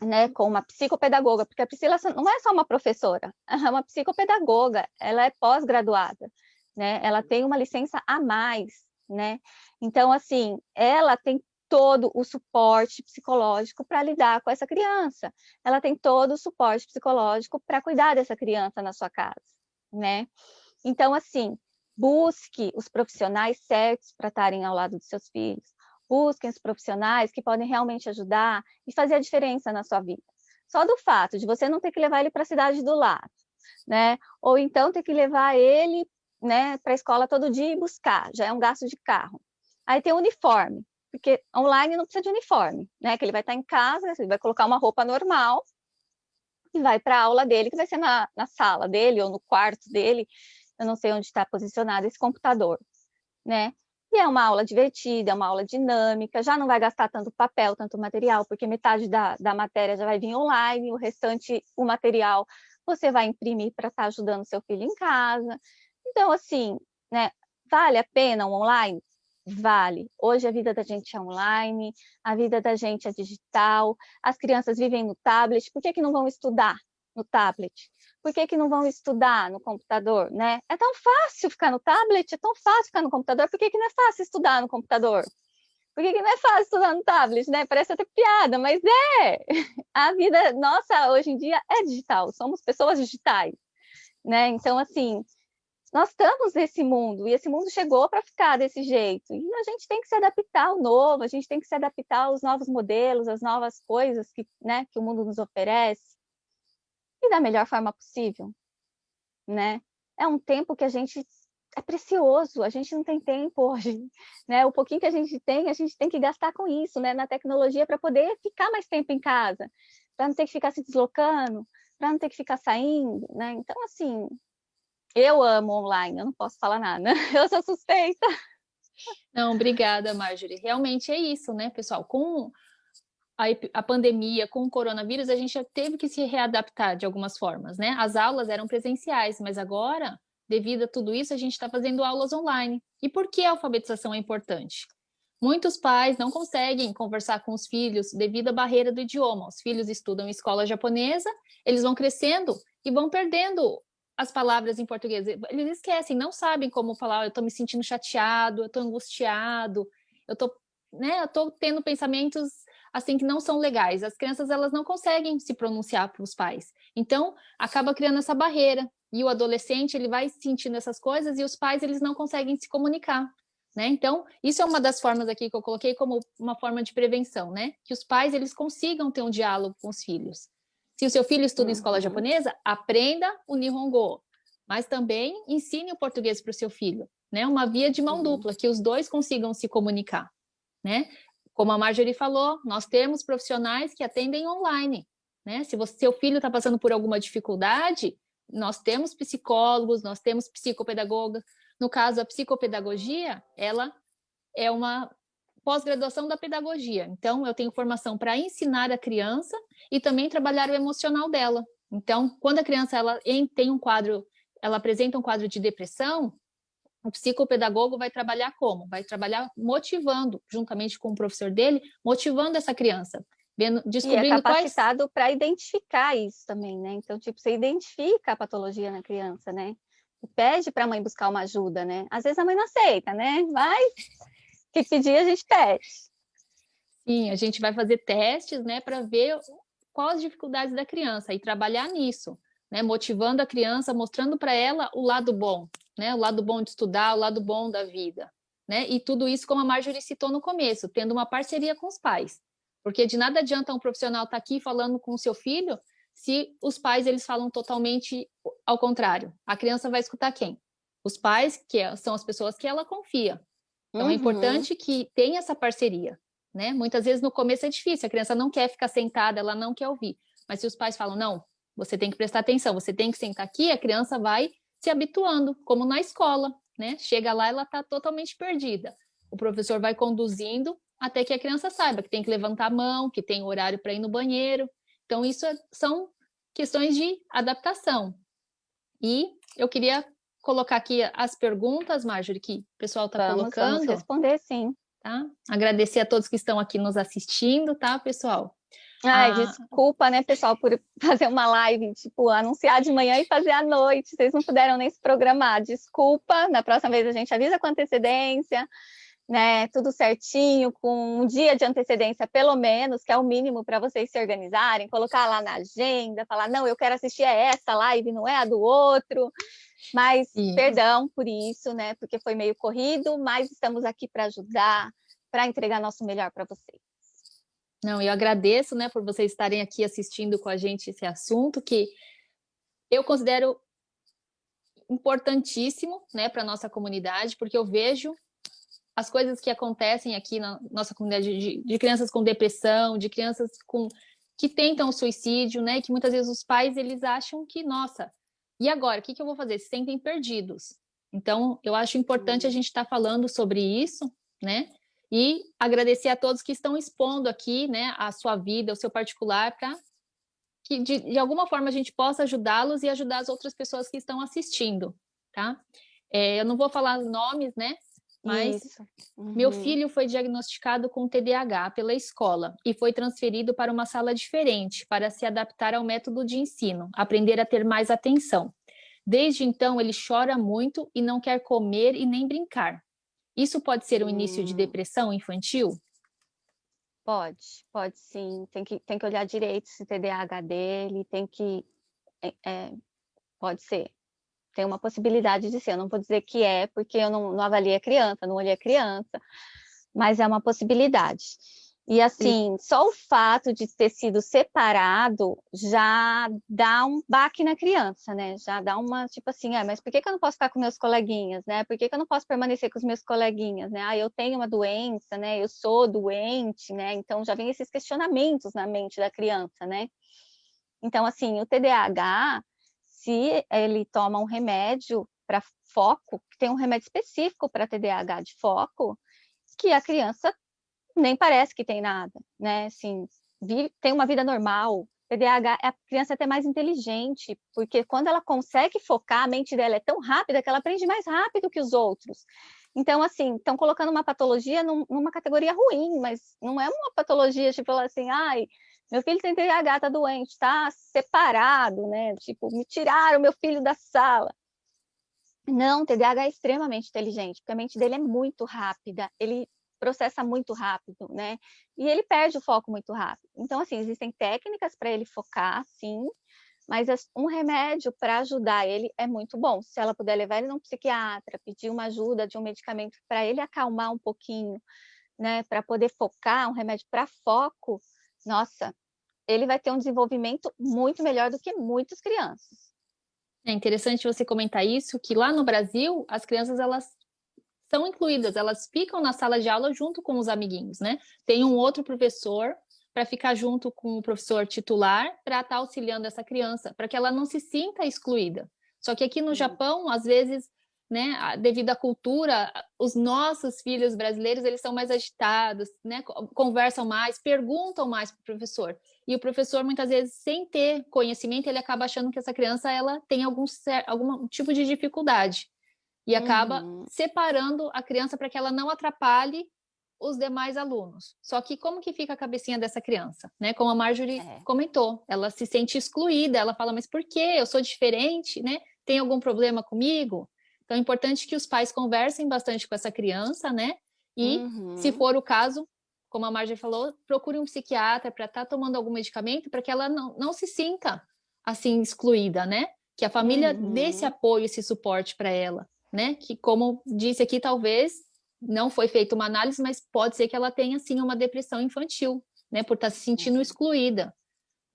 né, com uma psicopedagoga, porque a Priscila não é só uma professora, é uma psicopedagoga, ela é pós-graduada, né? Ela tem uma licença a mais, né? Então, assim, ela tem todo o suporte psicológico para lidar com essa criança. Ela tem todo o suporte psicológico para cuidar dessa criança na sua casa, né? Então, assim, busque os profissionais certos para estarem ao lado dos seus filhos. Busquem os profissionais que podem realmente ajudar e fazer a diferença na sua vida. Só do fato de você não ter que levar ele para a cidade do lado, né? Ou então ter que levar ele, né, para a escola todo dia e buscar, já é um gasto de carro. Aí tem o uniforme, porque online não precisa de uniforme, né? Que ele vai estar em casa, ele vai colocar uma roupa normal e vai para a aula dele, que vai ser na sala dele ou no quarto dele, eu não sei onde está posicionado esse computador, né? E é uma aula divertida, é uma aula dinâmica, já não vai gastar tanto papel, tanto material, porque metade da matéria já vai vir online, o restante, o material, você vai imprimir para estar ajudando seu filho em casa. Então, assim, né, vale a pena o online? Vale. Hoje a vida da gente é online, a vida da gente é digital, as crianças vivem no tablet, por que não vão estudar no tablet? Por que não vão estudar no computador, né? É tão fácil ficar no tablet, é tão fácil ficar no computador, por que não é fácil estudar no computador? Por que não é fácil estudar no tablet, né? Parece até piada, mas é! A vida nossa hoje em dia é digital, somos pessoas digitais, né? Então, assim, nós estamos nesse mundo, e esse mundo chegou para ficar desse jeito, e a gente tem que se adaptar ao novo, a gente tem que se adaptar aos novos modelos, às novas coisas que, né, que o mundo nos oferece, e da melhor forma possível, né? É um tempo que a gente é precioso, a gente não tem tempo hoje, né? O pouquinho que a gente tem que gastar com isso, né? Na tecnologia para poder ficar mais tempo em casa, para não ter que ficar se deslocando, para não ter que ficar saindo, né? Então, assim, eu amo online, eu não posso falar nada, eu sou suspeita.
Não, obrigada, Marjorie. Realmente é isso, né, pessoal? Com a pandemia, com o coronavírus, a gente já teve que se readaptar de algumas formas, né? As aulas eram presenciais, mas agora, devido a tudo isso, a gente está fazendo aulas online. E por que a alfabetização é importante? Muitos pais não conseguem conversar com os filhos devido à barreira do idioma. Os filhos estudam em escola japonesa, eles vão crescendo e vão perdendo as palavras em português. Eles esquecem, não sabem como falar, eu estou me sentindo chateado, eu estou angustiado, eu tô tendo pensamentos assim que não são legais. As crianças elas não conseguem se pronunciar para os pais. Então, acaba criando essa barreira. E o adolescente, ele vai sentindo essas coisas e os pais eles não conseguem se comunicar. Né? Então, isso é uma das formas aqui que eu coloquei como uma forma de prevenção, né? Que os pais eles consigam ter um diálogo com os filhos. Se o seu filho estuda em escola japonesa, aprenda o Nihongo, mas também ensine o português para o seu filho, né? Uma via de mão dupla, que os dois consigam se comunicar, né? Como a Marjorie falou, nós temos profissionais que atendem online, né? Se seu filho está passando por alguma dificuldade, nós temos psicólogos, nós temos psicopedagogas. No caso, a psicopedagogia, ela é uma pós-graduação da pedagogia. Então, eu tenho formação para ensinar a criança e também trabalhar o emocional dela. Então, quando a criança tem um quadro, ela apresenta um quadro de depressão, o psicopedagogo vai trabalhar como? Vai trabalhar motivando, juntamente com o professor dele, motivando essa criança,
E é
descobrindo quais...
capacitado para identificar isso também, né? Então, tipo, você identifica a patologia na criança, né? E pede para a mãe buscar uma ajuda, né? Às vezes a mãe não aceita, né? Mas que pedir a gente pede.
Sim, a gente vai fazer testes, né, para ver quais as dificuldades da criança e trabalhar nisso, né, motivando a criança, mostrando para ela o lado bom, né, o lado bom de estudar, o lado bom da vida, né, e tudo isso, como a Marjorie citou no começo, tendo uma parceria com os pais, porque de nada adianta um profissional estar aqui falando com o seu filho se os pais eles falam totalmente ao contrário. A criança vai escutar quem? Os pais, são as pessoas que ela confia. Então, é importante que tenha essa parceria, né? Muitas vezes no começo é difícil, a criança não quer ficar sentada, ela não quer ouvir. Mas se os pais falam, não, você tem que prestar atenção, você tem que sentar aqui, a criança vai se habituando, como na escola, né? Chega lá, ela está totalmente perdida. O professor vai conduzindo até que a criança saiba que tem que levantar a mão, que tem horário para ir no banheiro. Então, são questões de adaptação. E eu queria colocar aqui as perguntas, Marjorie, que o pessoal está colocando.
Vamos responder, sim.
Tá? Agradecer a todos que estão aqui nos assistindo, tá, pessoal?
Ai, desculpa, né, pessoal, por fazer uma live, tipo, anunciar de manhã e fazer à noite. Vocês não puderam nem se programar. Desculpa, na próxima vez a gente avisa com antecedência, né? Tudo certinho, com um dia de antecedência, pelo menos, que é o mínimo para vocês se organizarem, colocar lá na agenda, falar, não, eu quero assistir a essa live, não é a do outro. Mas perdão por isso, né? Porque foi meio corrido, mas estamos aqui para ajudar, para entregar nosso melhor para vocês.
Não, eu agradeço, né, por vocês estarem aqui assistindo com a gente esse assunto que eu considero importantíssimo, né, para nossa comunidade, porque eu vejo as coisas que acontecem aqui na nossa comunidade de crianças com depressão, de crianças que tentam suicídio, né, que muitas vezes os pais eles acham que, nossa, e agora, o que eu vou fazer? Se sentem perdidos. Então, eu acho importante a gente estar falando sobre isso, né? E agradecer a todos que estão expondo aqui, né, a sua vida, o seu particular, para que de alguma forma a gente possa ajudá-los e ajudar as outras pessoas que estão assistindo, tá? Eu não vou falar nomes, né? Mas meu filho foi diagnosticado com TDAH pela escola e foi transferido para uma sala diferente para se adaptar ao método de ensino, aprender a ter mais atenção. Desde então, ele chora muito e não quer comer e nem brincar. Isso pode ser um início de depressão infantil?
Pode sim. Tem que olhar direito esse TDAH dele, pode ser. Tem uma possibilidade de ser. Eu não vou dizer que é, porque eu não avaliei a criança, não olhei a criança, mas é uma possibilidade. E assim, só o fato de ter sido separado já dá um baque na criança, né? Já dá uma, tipo assim, mas por que eu não posso ficar com meus coleguinhas, né? Por que eu não posso permanecer com os meus coleguinhas, né? Eu tenho uma doença, né? Eu sou doente, né? Então já vem esses questionamentos na mente da criança, né? Então, assim, o TDAH, se ele toma um remédio para foco, tem um remédio específico para TDAH de foco, que a criança nem parece que tem nada, né? Assim, tem uma vida normal. TDAH, a criança é até mais inteligente, porque quando ela consegue focar, a mente dela é tão rápida que ela aprende mais rápido que os outros. Então, assim, estão colocando uma patologia numa categoria ruim, mas não é uma patologia, tipo assim, ai, meu filho tem TDAH, tá doente, tá separado, né? Tipo, me tiraram meu filho da sala. Não, TDAH é extremamente inteligente, porque a mente dele é muito rápida, ele processa muito rápido, né? E ele perde o foco muito rápido. Então, assim, existem técnicas para ele focar, sim, mas um remédio para ajudar ele é muito bom. Se ela puder levar ele num psiquiatra, pedir uma ajuda de um medicamento para ele acalmar um pouquinho, né? Para poder focar, um remédio para foco, nossa, ele vai ter um desenvolvimento muito melhor do que muitas crianças.
É interessante você comentar isso, que lá no Brasil, as crianças, elas são incluídas, elas ficam na sala de aula junto com os amiguinhos, né? Tem um outro professor para ficar junto com o professor titular para estar auxiliando essa criança, para que ela não se sinta excluída. Só que aqui no Japão, às vezes, né, devido à cultura, os nossos filhos brasileiros, eles são mais agitados, né, conversam mais, perguntam mais para o professor. E o professor, muitas vezes, sem ter conhecimento, ele acaba achando que essa criança ela tem algum tipo de dificuldade. E acaba separando a criança para que ela não atrapalhe os demais alunos. Só que como que fica a cabecinha dessa criança? Né? Como a Marjorie comentou, ela se sente excluída, ela fala, mas por quê? Eu sou diferente, né? Tem algum problema comigo? Então é importante que os pais conversem bastante com essa criança, né? E, se for o caso, como a Marjorie falou, procure um psiquiatra para estar tomando algum medicamento para que ela não se sinta assim excluída, né? Que a família dê esse apoio, esse suporte para ela, né? Que, como disse aqui, talvez não foi feita uma análise, mas pode ser que ela tenha, sim, uma depressão infantil, né? Por estar se sentindo excluída,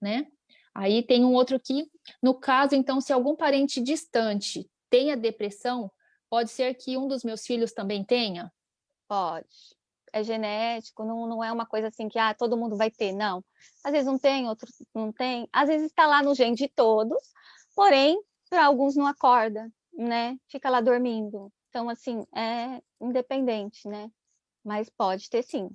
né? Aí tem um outro aqui, no caso, então, se algum parente distante tenha depressão, pode ser que um dos meus filhos também tenha?
Pode. É genético, não é uma coisa assim que todo mundo vai ter, não. Às vezes não tem, outros não tem. Às vezes está lá no gene de todos, porém, para alguns não acorda, né? Fica lá dormindo. Então, assim, é independente, né? Mas pode ter sim.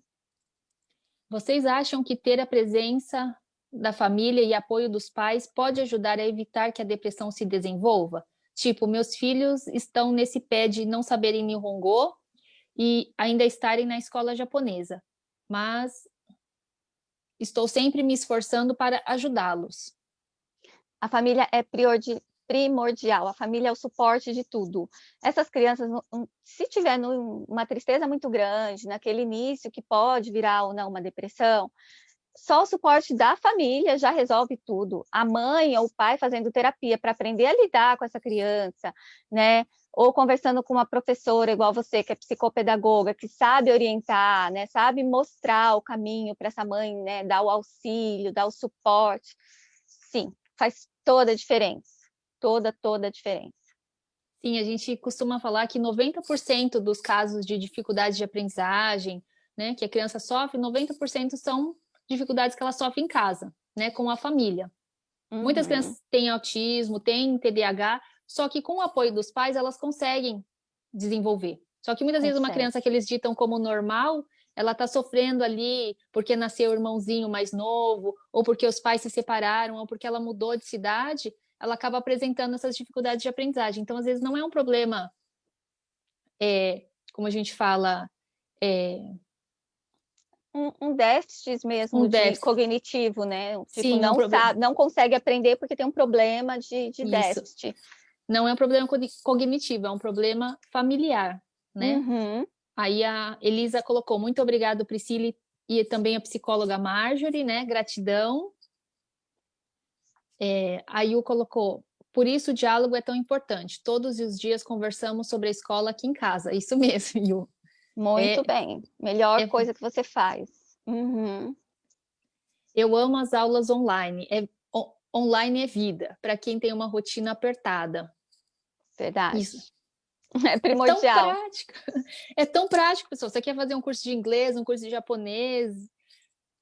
Vocês acham que ter a presença da família e apoio dos pais pode ajudar a evitar que a depressão se desenvolva? Tipo, meus filhos estão nesse pé de não saberem Nihongo e ainda estarem na escola japonesa, mas estou sempre me esforçando para ajudá-los.
A família é primordial, a família é o suporte de tudo. Essas crianças, se tiver uma tristeza muito grande, naquele início que pode virar ou não uma depressão, só o suporte da família já resolve tudo. A mãe ou o pai fazendo terapia para aprender a lidar com essa criança, né? Ou conversando com uma professora igual você, que é psicopedagoga, que sabe orientar, né? Sabe mostrar o caminho para essa mãe, né? Dar o auxílio, dar o suporte. Sim, faz toda a diferença. Toda a diferença.
Sim, a gente costuma falar que 90% dos casos de dificuldade de aprendizagem, né, que a criança sofre, 90% são dificuldades que ela sofre em casa, né, com a família. Muitas crianças têm autismo, têm TDAH, só que com o apoio dos pais elas conseguem desenvolver. Só que muitas vezes uma criança que eles ditam como normal, ela está sofrendo ali porque nasceu o irmãozinho mais novo, ou porque os pais se separaram, ou porque ela mudou de cidade, ela acaba apresentando essas dificuldades de aprendizagem. Então, às vezes, não é um problema, como a gente fala,
um déficit mesmo de cognitivo, né? Tipo,
sim,
não sabe, não consegue aprender porque tem um problema de déficit.
Não é um problema cognitivo, é um problema familiar, né? Aí a Elisa colocou, muito obrigado, Priscila, e também a psicóloga Marjorie, né? Gratidão. A Yu colocou, por isso o diálogo é tão importante. Todos os dias conversamos sobre a escola aqui em casa. Isso mesmo, Yu.
Muito bem. Melhor coisa que você faz.
Eu amo as aulas online. Online é vida, para quem tem uma rotina apertada.
Verdade.
Isso.
É primordial.
É tão prático. É tão prático, pessoal. Você quer fazer um curso de inglês, um curso de japonês,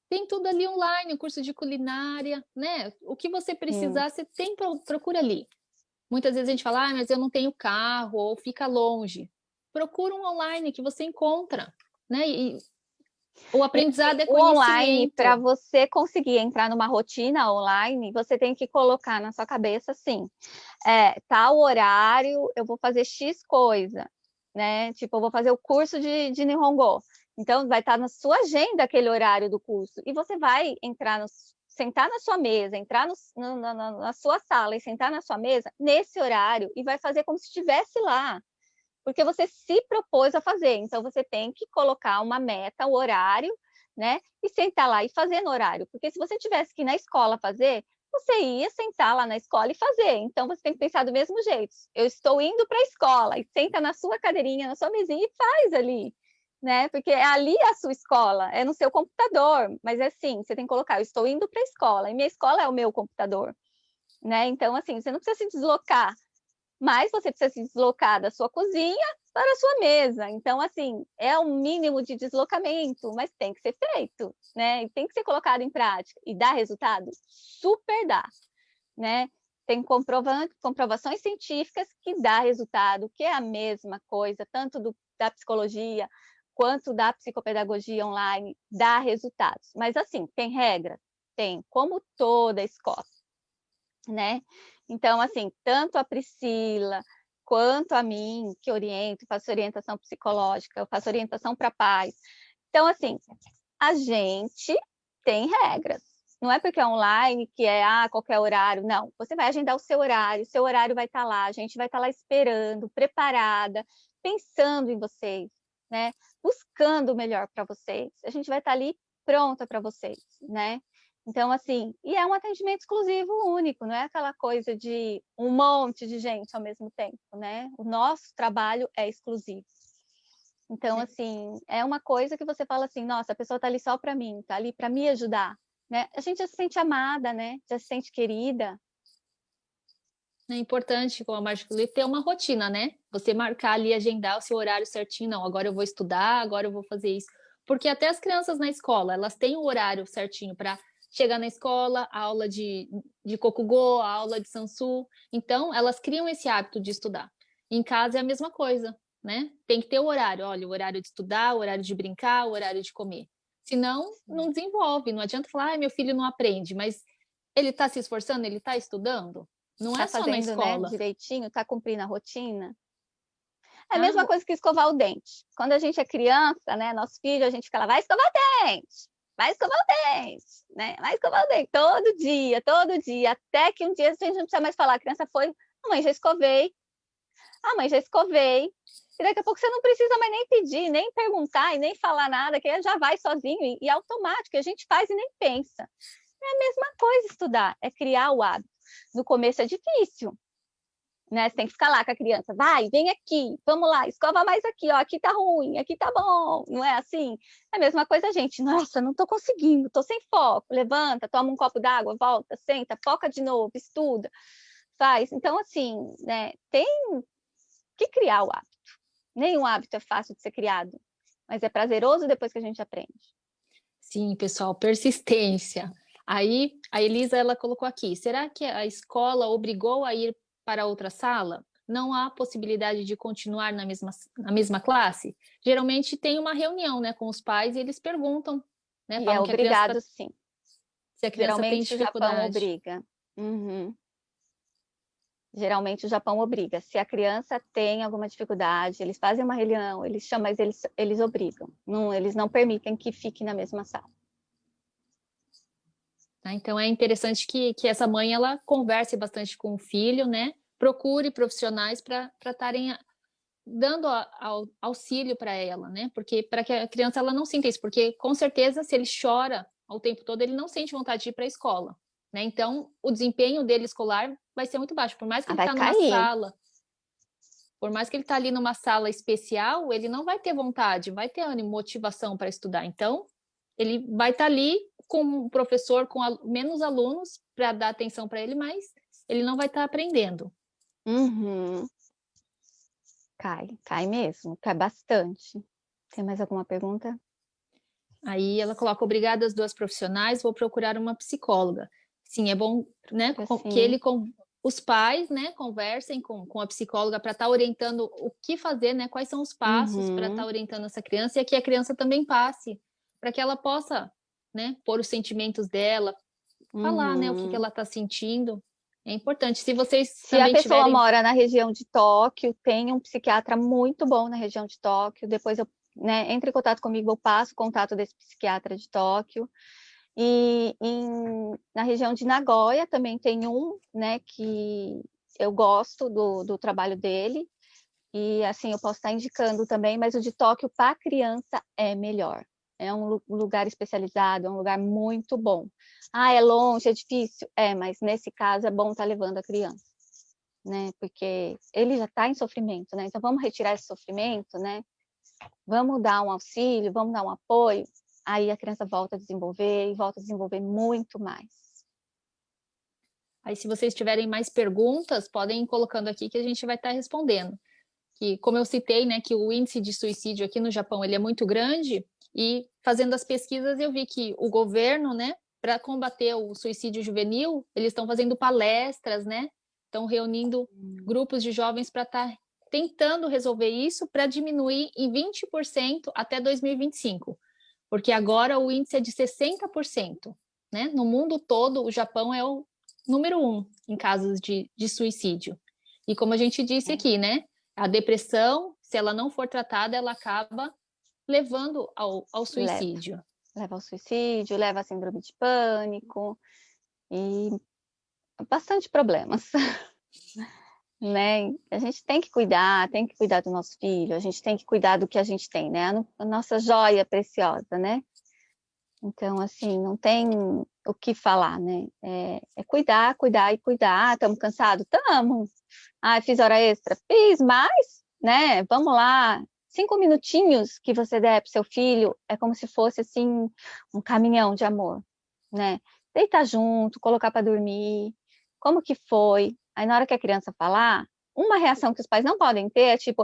tem tudo ali online, um curso de culinária, né? O que você precisar, você tem, procura ali. Muitas vezes a gente fala, mas eu não tenho carro, ou fica longe. Procura um online que você encontra, né? E o aprendizado é conhecimento.
O online, para você conseguir entrar numa rotina online, você tem que colocar na sua cabeça assim, tal horário eu vou fazer X coisa, né? Tipo, eu vou fazer o curso de Nihongo. Então, vai estar na sua agenda aquele horário do curso. E você vai sentar na sua mesa, entrar na sua sala e sentar na sua mesa nesse horário e vai fazer como se estivesse lá. Porque você se propôs a fazer. Então, você tem que colocar uma meta, o horário, né? E sentar lá e fazer no horário. Porque se você tivesse que ir na escola fazer, você ia sentar lá na escola e fazer. Então, você tem que pensar do mesmo jeito. Eu estou indo para a escola e senta na sua cadeirinha, na sua mesinha e faz ali, né? Porque ali é a sua escola, é no seu computador. Mas é assim, você tem que colocar, eu estou indo para a escola e minha escola é o meu computador, né? Então, assim, você não precisa se deslocar, mas você precisa se deslocar da sua cozinha para a sua mesa. Então, assim, é um mínimo de deslocamento, mas tem que ser feito, né? E tem que ser colocado em prática. E dá resultado? Super dá, né? Tem comprovações científicas que dá resultado, que é a mesma coisa, tanto da psicologia quanto da psicopedagogia online, dá resultados. Mas, assim, tem regra? Tem, como toda escola, né? Então, assim, tanto a Priscila quanto a mim, que oriento, faço orientação psicológica, eu faço orientação para pais. Então, assim, a gente tem regras. Não é porque é online que é qualquer horário. Não, você vai agendar o seu horário vai estar lá, a gente vai estar lá esperando, preparada, pensando em vocês, né? Buscando o melhor para vocês. A gente vai estar ali pronta para vocês, né? Então, assim, e é um atendimento exclusivo único, não é aquela coisa de um monte de gente ao mesmo tempo, né? O nosso trabalho é exclusivo. Então, assim, é uma coisa que você fala assim, nossa, a pessoa está ali só para mim, está ali para me ajudar, né? A gente já se sente amada, né? Já se sente querida.
É importante, como a Márcia falou, ter uma rotina, né? Você marcar ali, agendar o seu horário certinho. Não, agora eu vou estudar, agora eu vou fazer isso. Porque até as crianças na escola, elas têm o horário certinho para chegar na escola, a aula de Kokugō, a aula de Sansu. Então, elas criam esse hábito de estudar. Em casa é a mesma coisa, né? Tem que ter o horário. Olha, o horário de estudar, o horário de brincar, o horário de comer. Senão, não desenvolve. Não adianta falar, meu filho não aprende, mas ele está se esforçando, ele está estudando. Não é
Tá
só na
fazendo, né,
escola.
direitinho, tá cumprindo a rotina. É a
Ah,
mesma coisa que escovar o dente. Quando a gente é criança, né, nosso filho, a gente fala, vai escovar o dente, vai escovar o dente, né? Vai escovar o dente todo dia, até que um dia a gente não precisa mais falar, a criança foi, a mãe já escovei, a mãe já escovei, e daqui a pouco você não precisa mais nem pedir, nem perguntar e nem falar nada, que já vai sozinho e automático, a gente faz e nem pensa. É a mesma coisa estudar, é criar o hábito. No começo é difícil, né? Você tem que ficar lá com a criança, vai, vem aqui, vamos lá, escova mais aqui, ó, aqui tá ruim, aqui tá bom, não é assim? É a mesma coisa, gente, nossa, não tô conseguindo, tô sem foco, levanta, toma um copo d'água, volta, senta, foca de novo, estuda, faz. Então, assim, né, tem que criar o hábito. Nenhum hábito é fácil de ser criado, mas é prazeroso depois que a gente aprende.
sim, pessoal, persistência. Aí a Elisa ela colocou aqui: será que a escola obrigou a ir para outra sala? Não há possibilidade de continuar na mesma classe? Geralmente tem uma reunião, né, com os pais e eles perguntam, né,
E é
falam que a criança
obrigado, sim.
se a criança tem
Geralmente o Japão
dificuldade.
obriga. Uhum. Geralmente o Japão obriga. Se a criança tem alguma dificuldade, eles fazem uma reunião, eles chamam, mas eles obrigam. Não, eles não permitem que fique na mesma sala.
Tá? Então é interessante que essa mãe ela converse bastante com o filho, né? Procure profissionais para estarem dando auxílio para ela, né? Porque para que a criança ela não sinta isso, porque com certeza se ele chora o tempo todo, ele não sente vontade de ir para a escola, né? Então o desempenho dele escolar vai ser muito baixo, por mais que ele
Vai
está numa
cair.
sala, por mais que ele está ali numa sala especial, ele não vai ter vontade, vai ter ânimo, motivação para estudar. Então ele vai estar ali com um professor com menos alunos para dar atenção para ele, mas ele não vai estar aprendendo.
Uhum. Cai mesmo, cai bastante. Tem mais alguma pergunta?
Aí ela coloca: obrigada às duas profissionais, vou procurar uma psicóloga. Sim, é bom, né, que
Assim,
ele com os pais, né, conversem com a psicóloga para estar orientando o que fazer, né, quais são os passos para estar
uhum,
orientando essa criança e que a criança também passe, para que ela possa, né, pôr os sentimentos dela, falar, né, o que
uhum.
ela está sentindo. É importante. Se vocês
Se a
também
pessoa
tiverem.
mora na região de Tóquio, tem um psiquiatra muito bom na região de Tóquio. Depois eu, né, entre em contato comigo, eu passo o contato desse psiquiatra de Tóquio. E na região de Nagoya também tem um, né, que eu gosto do trabalho dele. E assim, eu posso estar indicando também, mas o de Tóquio para criança é melhor. É um lugar especializado, é um lugar muito bom. Ah, é longe, é difícil? É, mas nesse caso é bom estar levando a criança, né? Porque ele já está em sofrimento, né? Então vamos retirar esse sofrimento, né? Vamos dar um auxílio, vamos dar um apoio. Aí a criança volta a desenvolver e volta a desenvolver muito mais.
Aí, se vocês tiverem mais perguntas, podem ir colocando aqui que a gente vai estar respondendo. que, como eu citei, né, que o índice de suicídio aqui no Japão ele é muito grande, e fazendo as pesquisas eu vi que o governo, né, para combater o suicídio juvenil, eles estão fazendo palestras, né, estão reunindo grupos de jovens para estar tentando resolver isso para diminuir em 20% até 2025, porque agora o índice é de 60%, né? No mundo todo, o Japão é o número 1 em casos de suicídio. E como a gente disse aqui, né? A depressão, se ela não for tratada, ela acaba levando ao suicídio.
Leva ao suicídio, leva à síndrome de pânico e bastante problemas. Né? A gente tem que cuidar do nosso filho, a gente tem que cuidar do que a gente tem, né? A nossa joia preciosa, né? Então, assim, não tem o que falar, né? É cuidar, cuidar e cuidar. Estamos cansados? Estamos. Ah, fiz hora extra? Fiz, mas, né? Vamos lá. 5 minutinhos que você der para o seu filho é como se fosse, assim, um caminhão de amor, né? Deitar junto, colocar para dormir. Como que foi? Aí, na hora que a criança falar, uma reação que os pais não podem ter é tipo,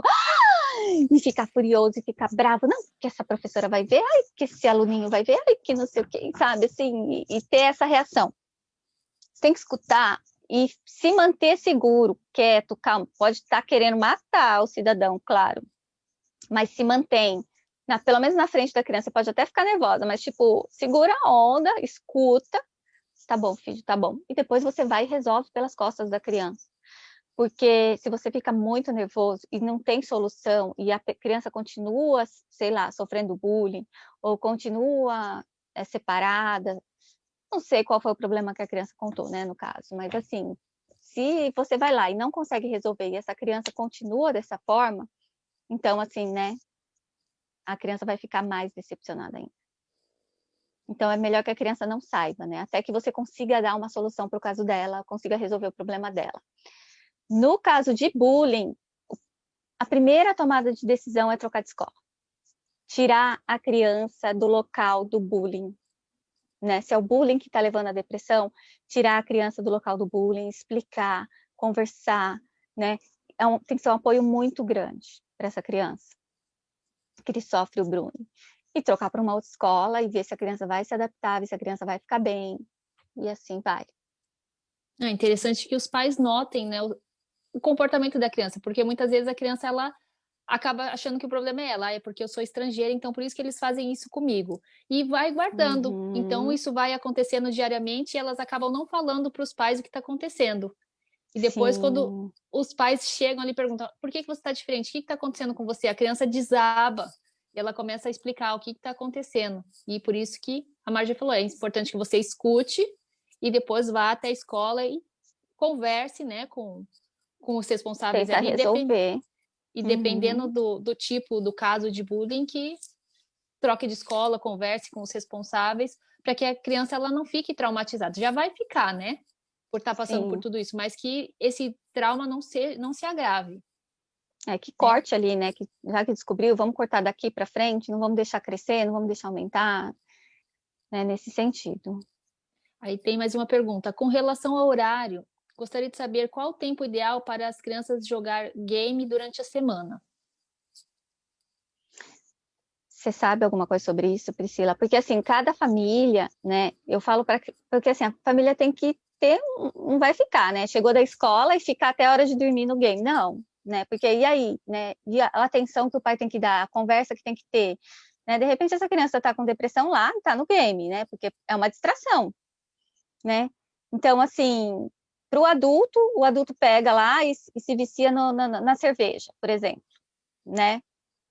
e ficar furioso e ficar bravo, não, que essa professora vai ver, ai, que esse aluninho vai ver, ai, que não sei o que, sabe, assim, e ter essa reação. Você tem que escutar e se manter seguro, quieto, calmo, pode estar querendo matar o cidadão, claro, mas se mantém, pelo menos na frente da criança, pode até ficar nervosa, mas tipo, segura a onda, escuta, tá bom, filho, tá bom, e depois você vai e resolve pelas costas da criança. Porque se você fica muito nervoso e não tem solução e a criança continua, sei lá, sofrendo bullying ou continua separada, não sei qual foi o problema que a criança contou, né, no caso, mas assim, se você vai lá e não consegue resolver e essa criança continua dessa forma, então assim, né, a criança vai ficar mais decepcionada ainda. Então é melhor que a criança não saiba, né, até que você consiga dar uma solução para o caso dela, consiga resolver o problema dela. No caso de bullying, a primeira tomada de decisão é trocar de escola. Tirar a criança do local do bullying. Né? Se é o bullying que está levando à depressão, tirar a criança do local do bullying, explicar, conversar. Né? Tem que ser um apoio muito grande para essa criança que ele sofre o bullying. E trocar para uma outra escola e ver se a criança vai se adaptar, ver se a criança vai ficar bem. E assim vai.
É interessante que os pais notem, né, o comportamento da criança, porque muitas vezes a criança ela acaba achando que o problema é ela, é porque eu sou estrangeira, então por isso que eles fazem isso comigo. E vai guardando. Então isso vai acontecendo diariamente e elas acabam não falando para os pais o que está acontecendo. E depois, quando os pais chegam ali e perguntam, por que você está diferente? O que está acontecendo com você? A criança desaba e ela começa a explicar o que está acontecendo. E por isso que a Margia falou, é importante que você escute e depois vá até a escola e converse, né, com os responsáveis
Tentar
ali.
resolver.
E dependendo do tipo, do caso de bullying, que troque de escola, converse com os responsáveis, para que a criança ela não fique traumatizada. Já vai ficar, né? Por estar passando por tudo isso, mas que esse trauma não se agrave.
Que corte ali, né? Que, já que descobriu, vamos cortar daqui para frente, não vamos deixar crescer, não vamos deixar aumentar, né? Nesse sentido.
Aí tem mais uma pergunta. Com relação ao horário, gostaria de saber qual o tempo ideal para as crianças jogar game durante a semana.
Você sabe alguma coisa sobre isso, Priscila? Porque, assim, cada família, né? Eu falo porque, assim, a família tem que ter, não vai ficar, né? Chegou da escola e ficar até a hora de dormir no game. Não, né? Porque e aí, né? E a atenção que o pai tem que dar, a conversa que tem que ter, né? De repente, essa criança está com depressão lá e está no game, né? Porque é uma distração, né? Então, assim, para o adulto pega lá e se vicia na cerveja, por exemplo, né?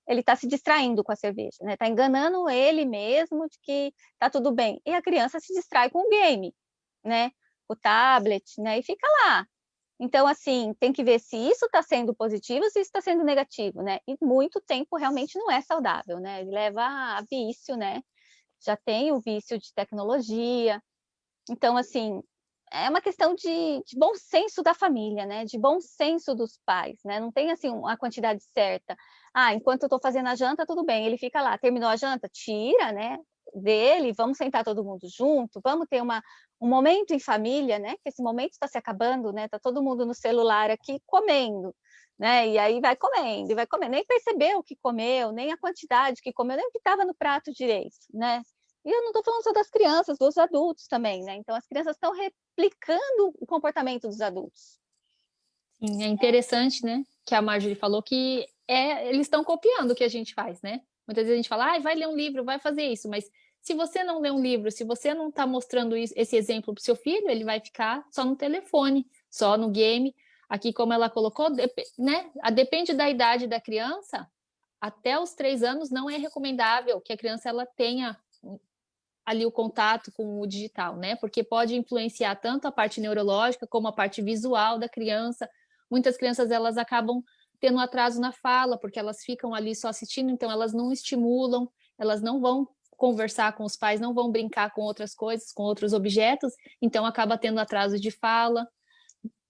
Ele está se distraindo com a cerveja, né? Está enganando ele mesmo de que está tudo bem. E a criança se distrai com o game, né? O tablet, né? E fica lá. Então, assim, tem que ver se isso está sendo positivo ou se isso está sendo negativo, né? E muito tempo realmente não é saudável, né? Ele leva a vício, né? Já tem o vício de tecnologia. Então, assim, é uma questão de bom senso da família, né? De bom senso dos pais, né? Não tem, assim, a quantidade certa. Ah, enquanto eu estou fazendo a janta, tudo bem. Ele fica lá, terminou a janta? Tira, né? dele, vamos sentar todo mundo junto, vamos ter um momento em família, né? Que esse momento está se acabando, né? Tá todo mundo no celular aqui comendo, né? E aí vai comendo, e vai comendo, nem percebeu o que comeu, nem a quantidade que comeu, nem o que estava no prato direito, né? E eu não estou falando só das crianças, dos adultos também, né? Então as crianças estão replicando o comportamento dos adultos.
Sim, é interessante, né? Que a Marjorie falou que eles estão copiando o que a gente faz, né? Muitas vezes a gente fala, vai ler um livro, vai fazer isso, mas se você não lê um livro, se você não está mostrando esse exemplo para o seu filho, ele vai ficar só no telefone, só no game. Aqui, como ela colocou, né? Depende da idade da criança, até os 3 anos não é recomendável que a criança ela tenha ali o contato com o digital, né? Porque pode influenciar tanto a parte neurológica como a parte visual da criança. Muitas crianças elas acabam tendo atraso na fala, porque elas ficam ali só assistindo, então elas não estimulam, elas não vão conversar com os pais, não vão brincar com outras coisas, com outros objetos, então acaba tendo atraso de fala.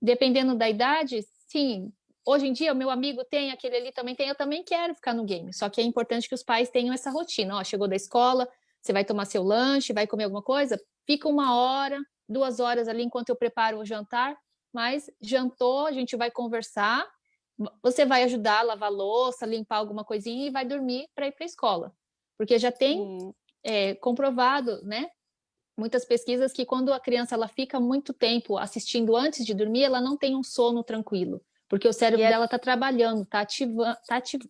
Dependendo da idade, sim, hoje em dia o meu amigo tem, aquele ali também tem, eu também quero ficar no game, só que é importante que os pais tenham essa rotina, ó, chegou da escola, você vai tomar seu lanche, vai comer alguma coisa, fica 1 hora, 2 horas ali enquanto eu preparo o jantar, mas jantou, a gente vai conversar, você vai ajudar a lavar louça, limpar alguma coisinha e vai dormir para ir para a escola. Porque já tem comprovado, né? Muitas pesquisas que quando a criança ela fica muito tempo assistindo antes de dormir, ela não tem um sono tranquilo, porque o cérebro dela está trabalhando, está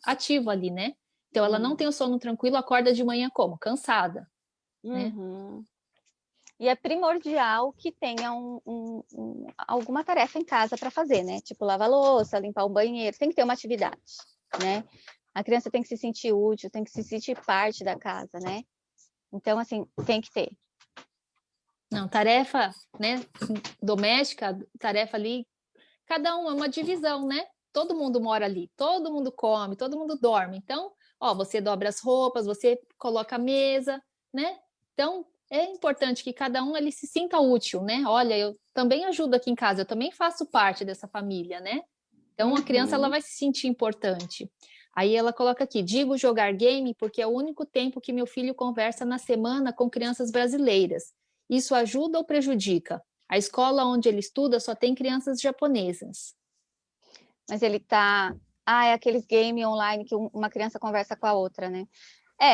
ativo ali, né? Então ela não tem o sono tranquilo, acorda de manhã como? Cansada, né?
E é primordial que tenha alguma tarefa em casa para fazer, né? Tipo lavar louça, limpar o banheiro, tem que ter uma atividade, né? A criança tem que se sentir útil, tem que se sentir parte da casa, né? Então, assim, tem que ter.
Não, tarefa, né, doméstica, tarefa ali, cada um é uma divisão, né? Todo mundo mora ali, todo mundo come, todo mundo dorme. Então, ó, você dobra as roupas, você coloca a mesa, né? Então, é importante que cada um ele se sinta útil, né? Olha, eu também ajudo aqui em casa, eu também faço parte dessa família, né? Então, a criança ela vai se sentir importante. Aí ela coloca aqui: digo jogar game porque é o único tempo que meu filho conversa na semana com crianças brasileiras. Isso ajuda ou prejudica? A escola onde ele estuda só tem crianças japonesas.
Mas ele tá. É aqueles game online que uma criança conversa com a outra, né?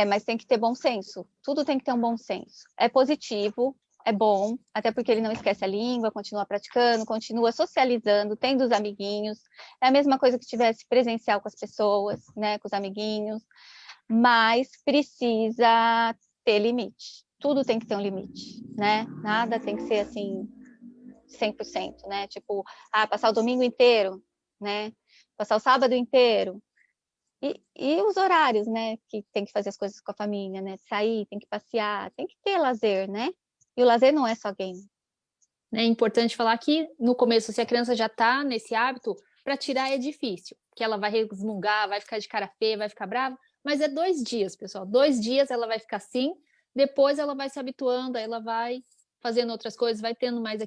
Mas tem que ter bom senso. Tudo tem que ter um bom senso. É positivo, é bom, até porque ele não esquece a língua, continua praticando, continua socializando, tendo os amiguinhos. É a mesma coisa que tivesse presencial com as pessoas, né? Com os amiguinhos. Mas precisa ter limite. Tudo tem que ter um limite, né? Nada tem que ser assim 100%, né? Tipo, passar o domingo inteiro, né? Passar o sábado inteiro. E os horários, né? Que tem que fazer as coisas com a família, né? Sair, tem que passear, tem que ter lazer, né? E o lazer não é só game.
É importante falar que no começo, se a criança já está nesse hábito, para tirar é difícil, porque ela vai resmungar, vai ficar de cara feia, vai ficar brava, mas é 2 dias, pessoal. 2 dias ela vai ficar assim, depois ela vai se habituando, aí ela vai fazendo outras coisas, vai tendo mais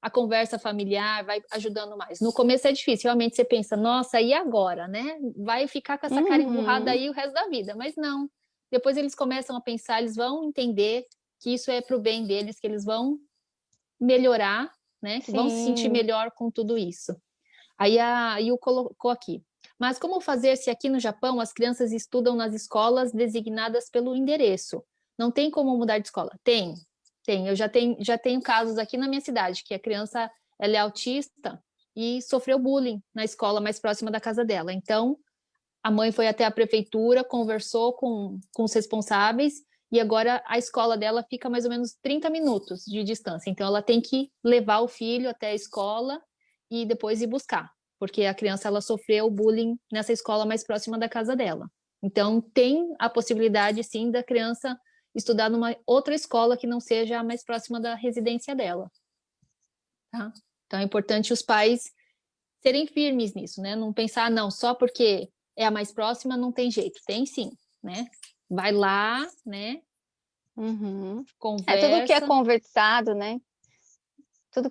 a conversa familiar, vai ajudando mais. No começo é difícil, realmente você pensa, nossa, e agora, né? Vai ficar com essa cara emburrada aí o resto da vida, mas não. Depois eles começam a pensar, eles vão entender que isso é para o bem deles, que eles vão melhorar, né? Que vão se sentir melhor com tudo isso. Aí a Yu colocou aqui. Mas como fazer se aqui no Japão as crianças estudam nas escolas designadas pelo endereço? Não tem como mudar de escola? Tem, tem. Eu já tenho casos aqui na minha cidade que a criança ela é autista e sofreu bullying na escola mais próxima da casa dela. Então, a mãe foi até a prefeitura, conversou com os responsáveis e agora a escola dela fica mais ou menos 30 minutos de distância. Então, ela tem que levar o filho até a escola e depois ir buscar, porque a criança ela sofreu bullying nessa escola mais próxima da casa dela. Então, tem a possibilidade, sim, da criança estudar numa outra escola que não seja a mais próxima da residência dela. Tá? Então, é importante os pais serem firmes nisso, né? Não pensar, não, só porque é a mais próxima não tem jeito. Tem sim, né? Vai lá, né?
Tudo que é
Conversa.
conversado, né?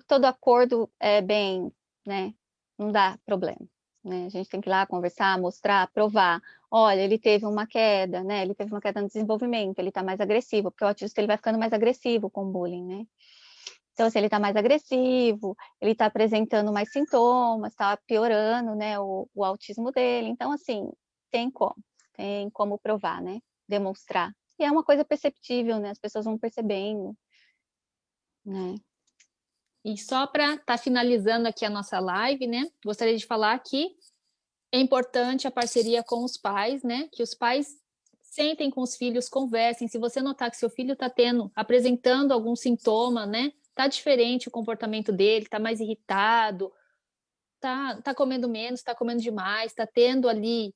Todo acordo é bem, né? Não dá problema, né? A gente tem que ir lá conversar, mostrar, provar. Olha, ele teve uma queda, né? Ele teve uma queda no desenvolvimento, ele está mais agressivo, porque o autista ele vai ficando mais agressivo com o bullying, né? Então, assim, ele está mais agressivo, ele está apresentando mais sintomas, está piorando, né, o autismo dele. Então, assim, tem como provar, né? Demonstrar. E é uma coisa perceptível, né? As pessoas vão percebendo, né?
E só para estar finalizando aqui a nossa live, né? Gostaria de falar que é importante a parceria com os pais, né? Que os pais sentem com os filhos, conversem. Se você notar que seu filho está apresentando algum sintoma, né? Tá diferente o comportamento dele, tá mais irritado, tá comendo menos, tá comendo demais, tá tendo ali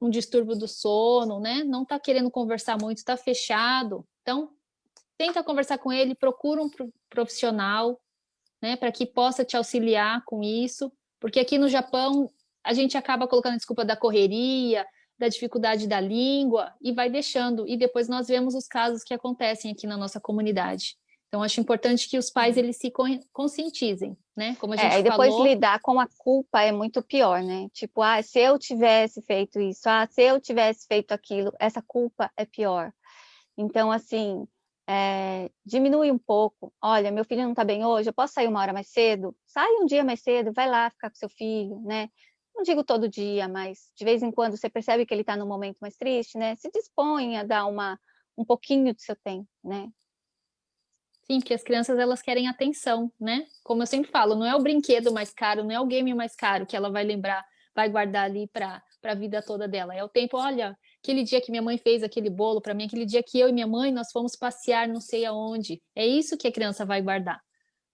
um distúrbio do sono, né? Não tá querendo conversar muito, tá fechado. Então, tenta conversar com ele, procura um profissional, né, para que possa te auxiliar com isso, porque aqui no Japão a gente acaba colocando a desculpa da correria, da dificuldade da língua e vai deixando, e depois nós vemos os casos que acontecem aqui na nossa comunidade. Então acho importante que os pais eles se conscientizem, né? Como a gente
E depois
falou,
lidar com a culpa é muito pior, né? Tipo, se eu tivesse feito isso, se eu tivesse feito aquilo, essa culpa é pior. Então, assim, diminui um pouco. Olha, meu filho não está bem hoje, eu posso sair uma hora mais cedo? Sai um dia mais cedo, vai lá ficar com seu filho, né? Não digo todo dia, mas de vez em quando você percebe que ele está num momento mais triste, né? Se dispõe a dar um pouquinho do seu tempo, né?
sim, porque as crianças elas querem atenção, né? Como eu sempre falo, não é o brinquedo mais caro, não é o game mais caro que ela vai lembrar, vai guardar ali para a vida toda dela. É o tempo, olha, aquele dia que minha mãe fez aquele bolo para mim, aquele dia que eu e minha mãe nós fomos passear não sei aonde. É isso que a criança vai guardar,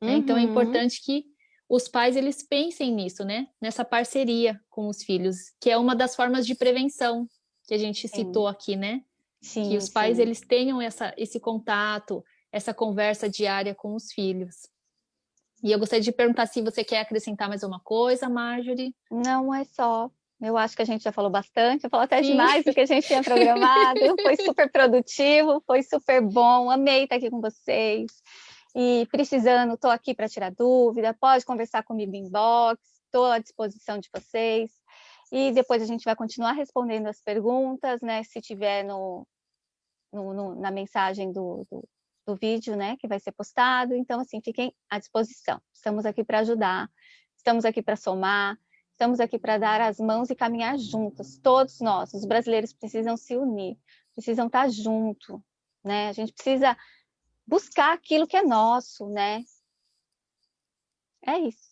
né? Então é
Uhum,
importante que os pais eles pensem nisso, né? Nessa parceria com os filhos, que é uma das formas de prevenção que a gente
sim,
citou aqui, né? Que
sim,
os pais
sim.
eles tenham esse contato, essa conversa diária com os filhos. E eu gostaria de perguntar se você quer acrescentar mais uma coisa, Marjorie.
Não é só. Eu acho que a gente já falou bastante, falou até
Sim,
demais do que a gente tinha programado. Foi super produtivo, foi super bom. Amei estar aqui com vocês. E precisando, estou aqui para tirar dúvida. Pode conversar comigo em inbox, estou à disposição de vocês. E depois a gente vai continuar respondendo as perguntas, né? Se tiver na mensagem do vídeo, né? Que vai ser postado. Então, assim, fiquem à disposição. Estamos aqui para ajudar, estamos aqui para somar. Estamos aqui para dar as mãos e caminhar juntos. Todos nós, os brasileiros, precisam se unir, precisam estar junto, né? A gente precisa buscar aquilo que é nosso, né? É isso.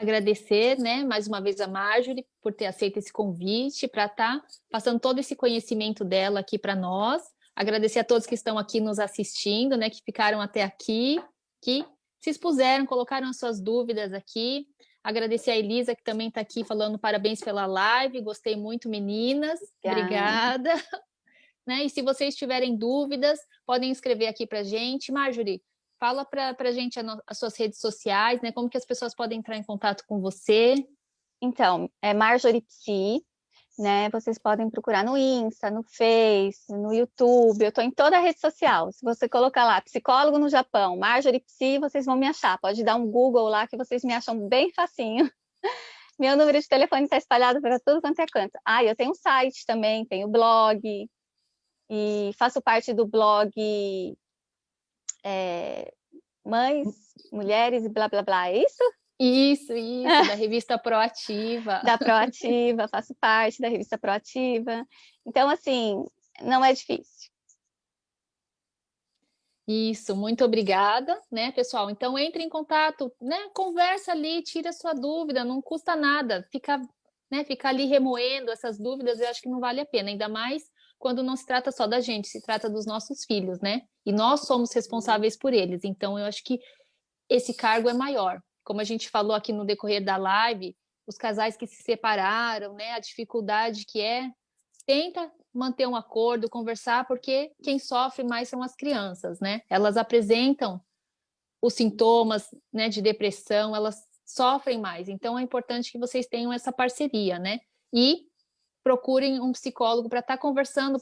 agradecer, né, mais uma vez a Marjorie por ter aceito esse convite para estar passando todo esse conhecimento dela aqui para nós. Agradecer a todos que estão aqui nos assistindo, né, que ficaram até aqui, que se expuseram, colocaram as suas dúvidas aqui. Agradecer a Elisa, que também está aqui falando parabéns pela live. Gostei muito, meninas.
Obrigada.
Obrigada. Né? E se vocês tiverem dúvidas, podem escrever aqui para a gente. Marjorie, fala para a gente as suas redes sociais, né? Como que as pessoas podem entrar em contato com você?
Então, é Marjorie Psi, né? Vocês podem procurar no Insta, no Face, no YouTube. Eu estou em toda a rede social. Se você colocar lá, psicólogo no Japão, Marjorie Psi, vocês vão me achar. Pode dar um Google lá que vocês me acham bem facinho. Meu número de telefone está espalhado para tudo quanto é canto. Eu tenho um site também, tenho blog, e faço parte do blog Mães, Mulheres e blá blá blá. É isso?
Isso, da revista Proativa.
Da Proativa, faço parte da revista Proativa. Então, assim, não é difícil.
Isso, muito obrigada, né, pessoal? Então entre em contato, né? Conversa ali, tira sua dúvida, não custa nada. Ficar ali remoendo essas dúvidas, eu acho que não vale a pena, ainda mais quando não se trata só da gente, se trata dos nossos filhos, né? E nós somos responsáveis por eles. Então eu acho que esse cargo é maior. Como a gente falou aqui no decorrer da live, os casais que se separaram, né? A dificuldade que tenta manter um acordo, conversar, porque quem sofre mais são as crianças, né? Elas apresentam os sintomas, né, de depressão, elas sofrem mais. Então é importante que vocês tenham essa parceria, né? E procurem um psicólogo para estar conversando,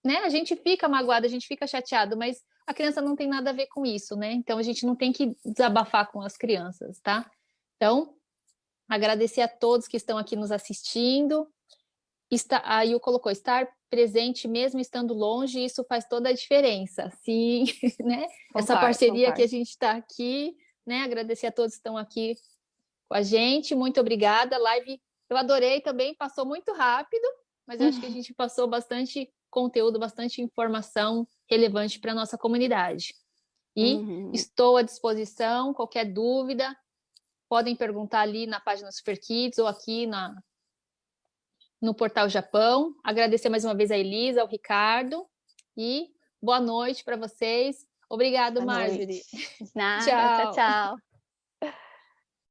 né? A gente fica magoado, a gente fica chateado, mas a criança não tem nada a ver com isso, né? Então a gente não tem que desabafar com as crianças, tá? Então Agradecer a todos que estão aqui nos assistindo. A Yu colocou, estar presente mesmo estando longe, isso faz toda a diferença. Sim, né? Essa parceria que a gente está aqui, né? Agradecer a todos que estão aqui com a gente. Muito obrigada. Live, eu adorei também, passou muito rápido, mas eu acho que a gente passou bastante conteúdo, bastante informação relevante para a nossa comunidade. E estou à disposição, qualquer dúvida, podem perguntar ali na página Super Kids ou aqui no Portal Japão. Agradecer mais uma vez a Elisa, ao Ricardo e boa noite para vocês. Obrigado, Marjorie.
Nada, tchau, tchau.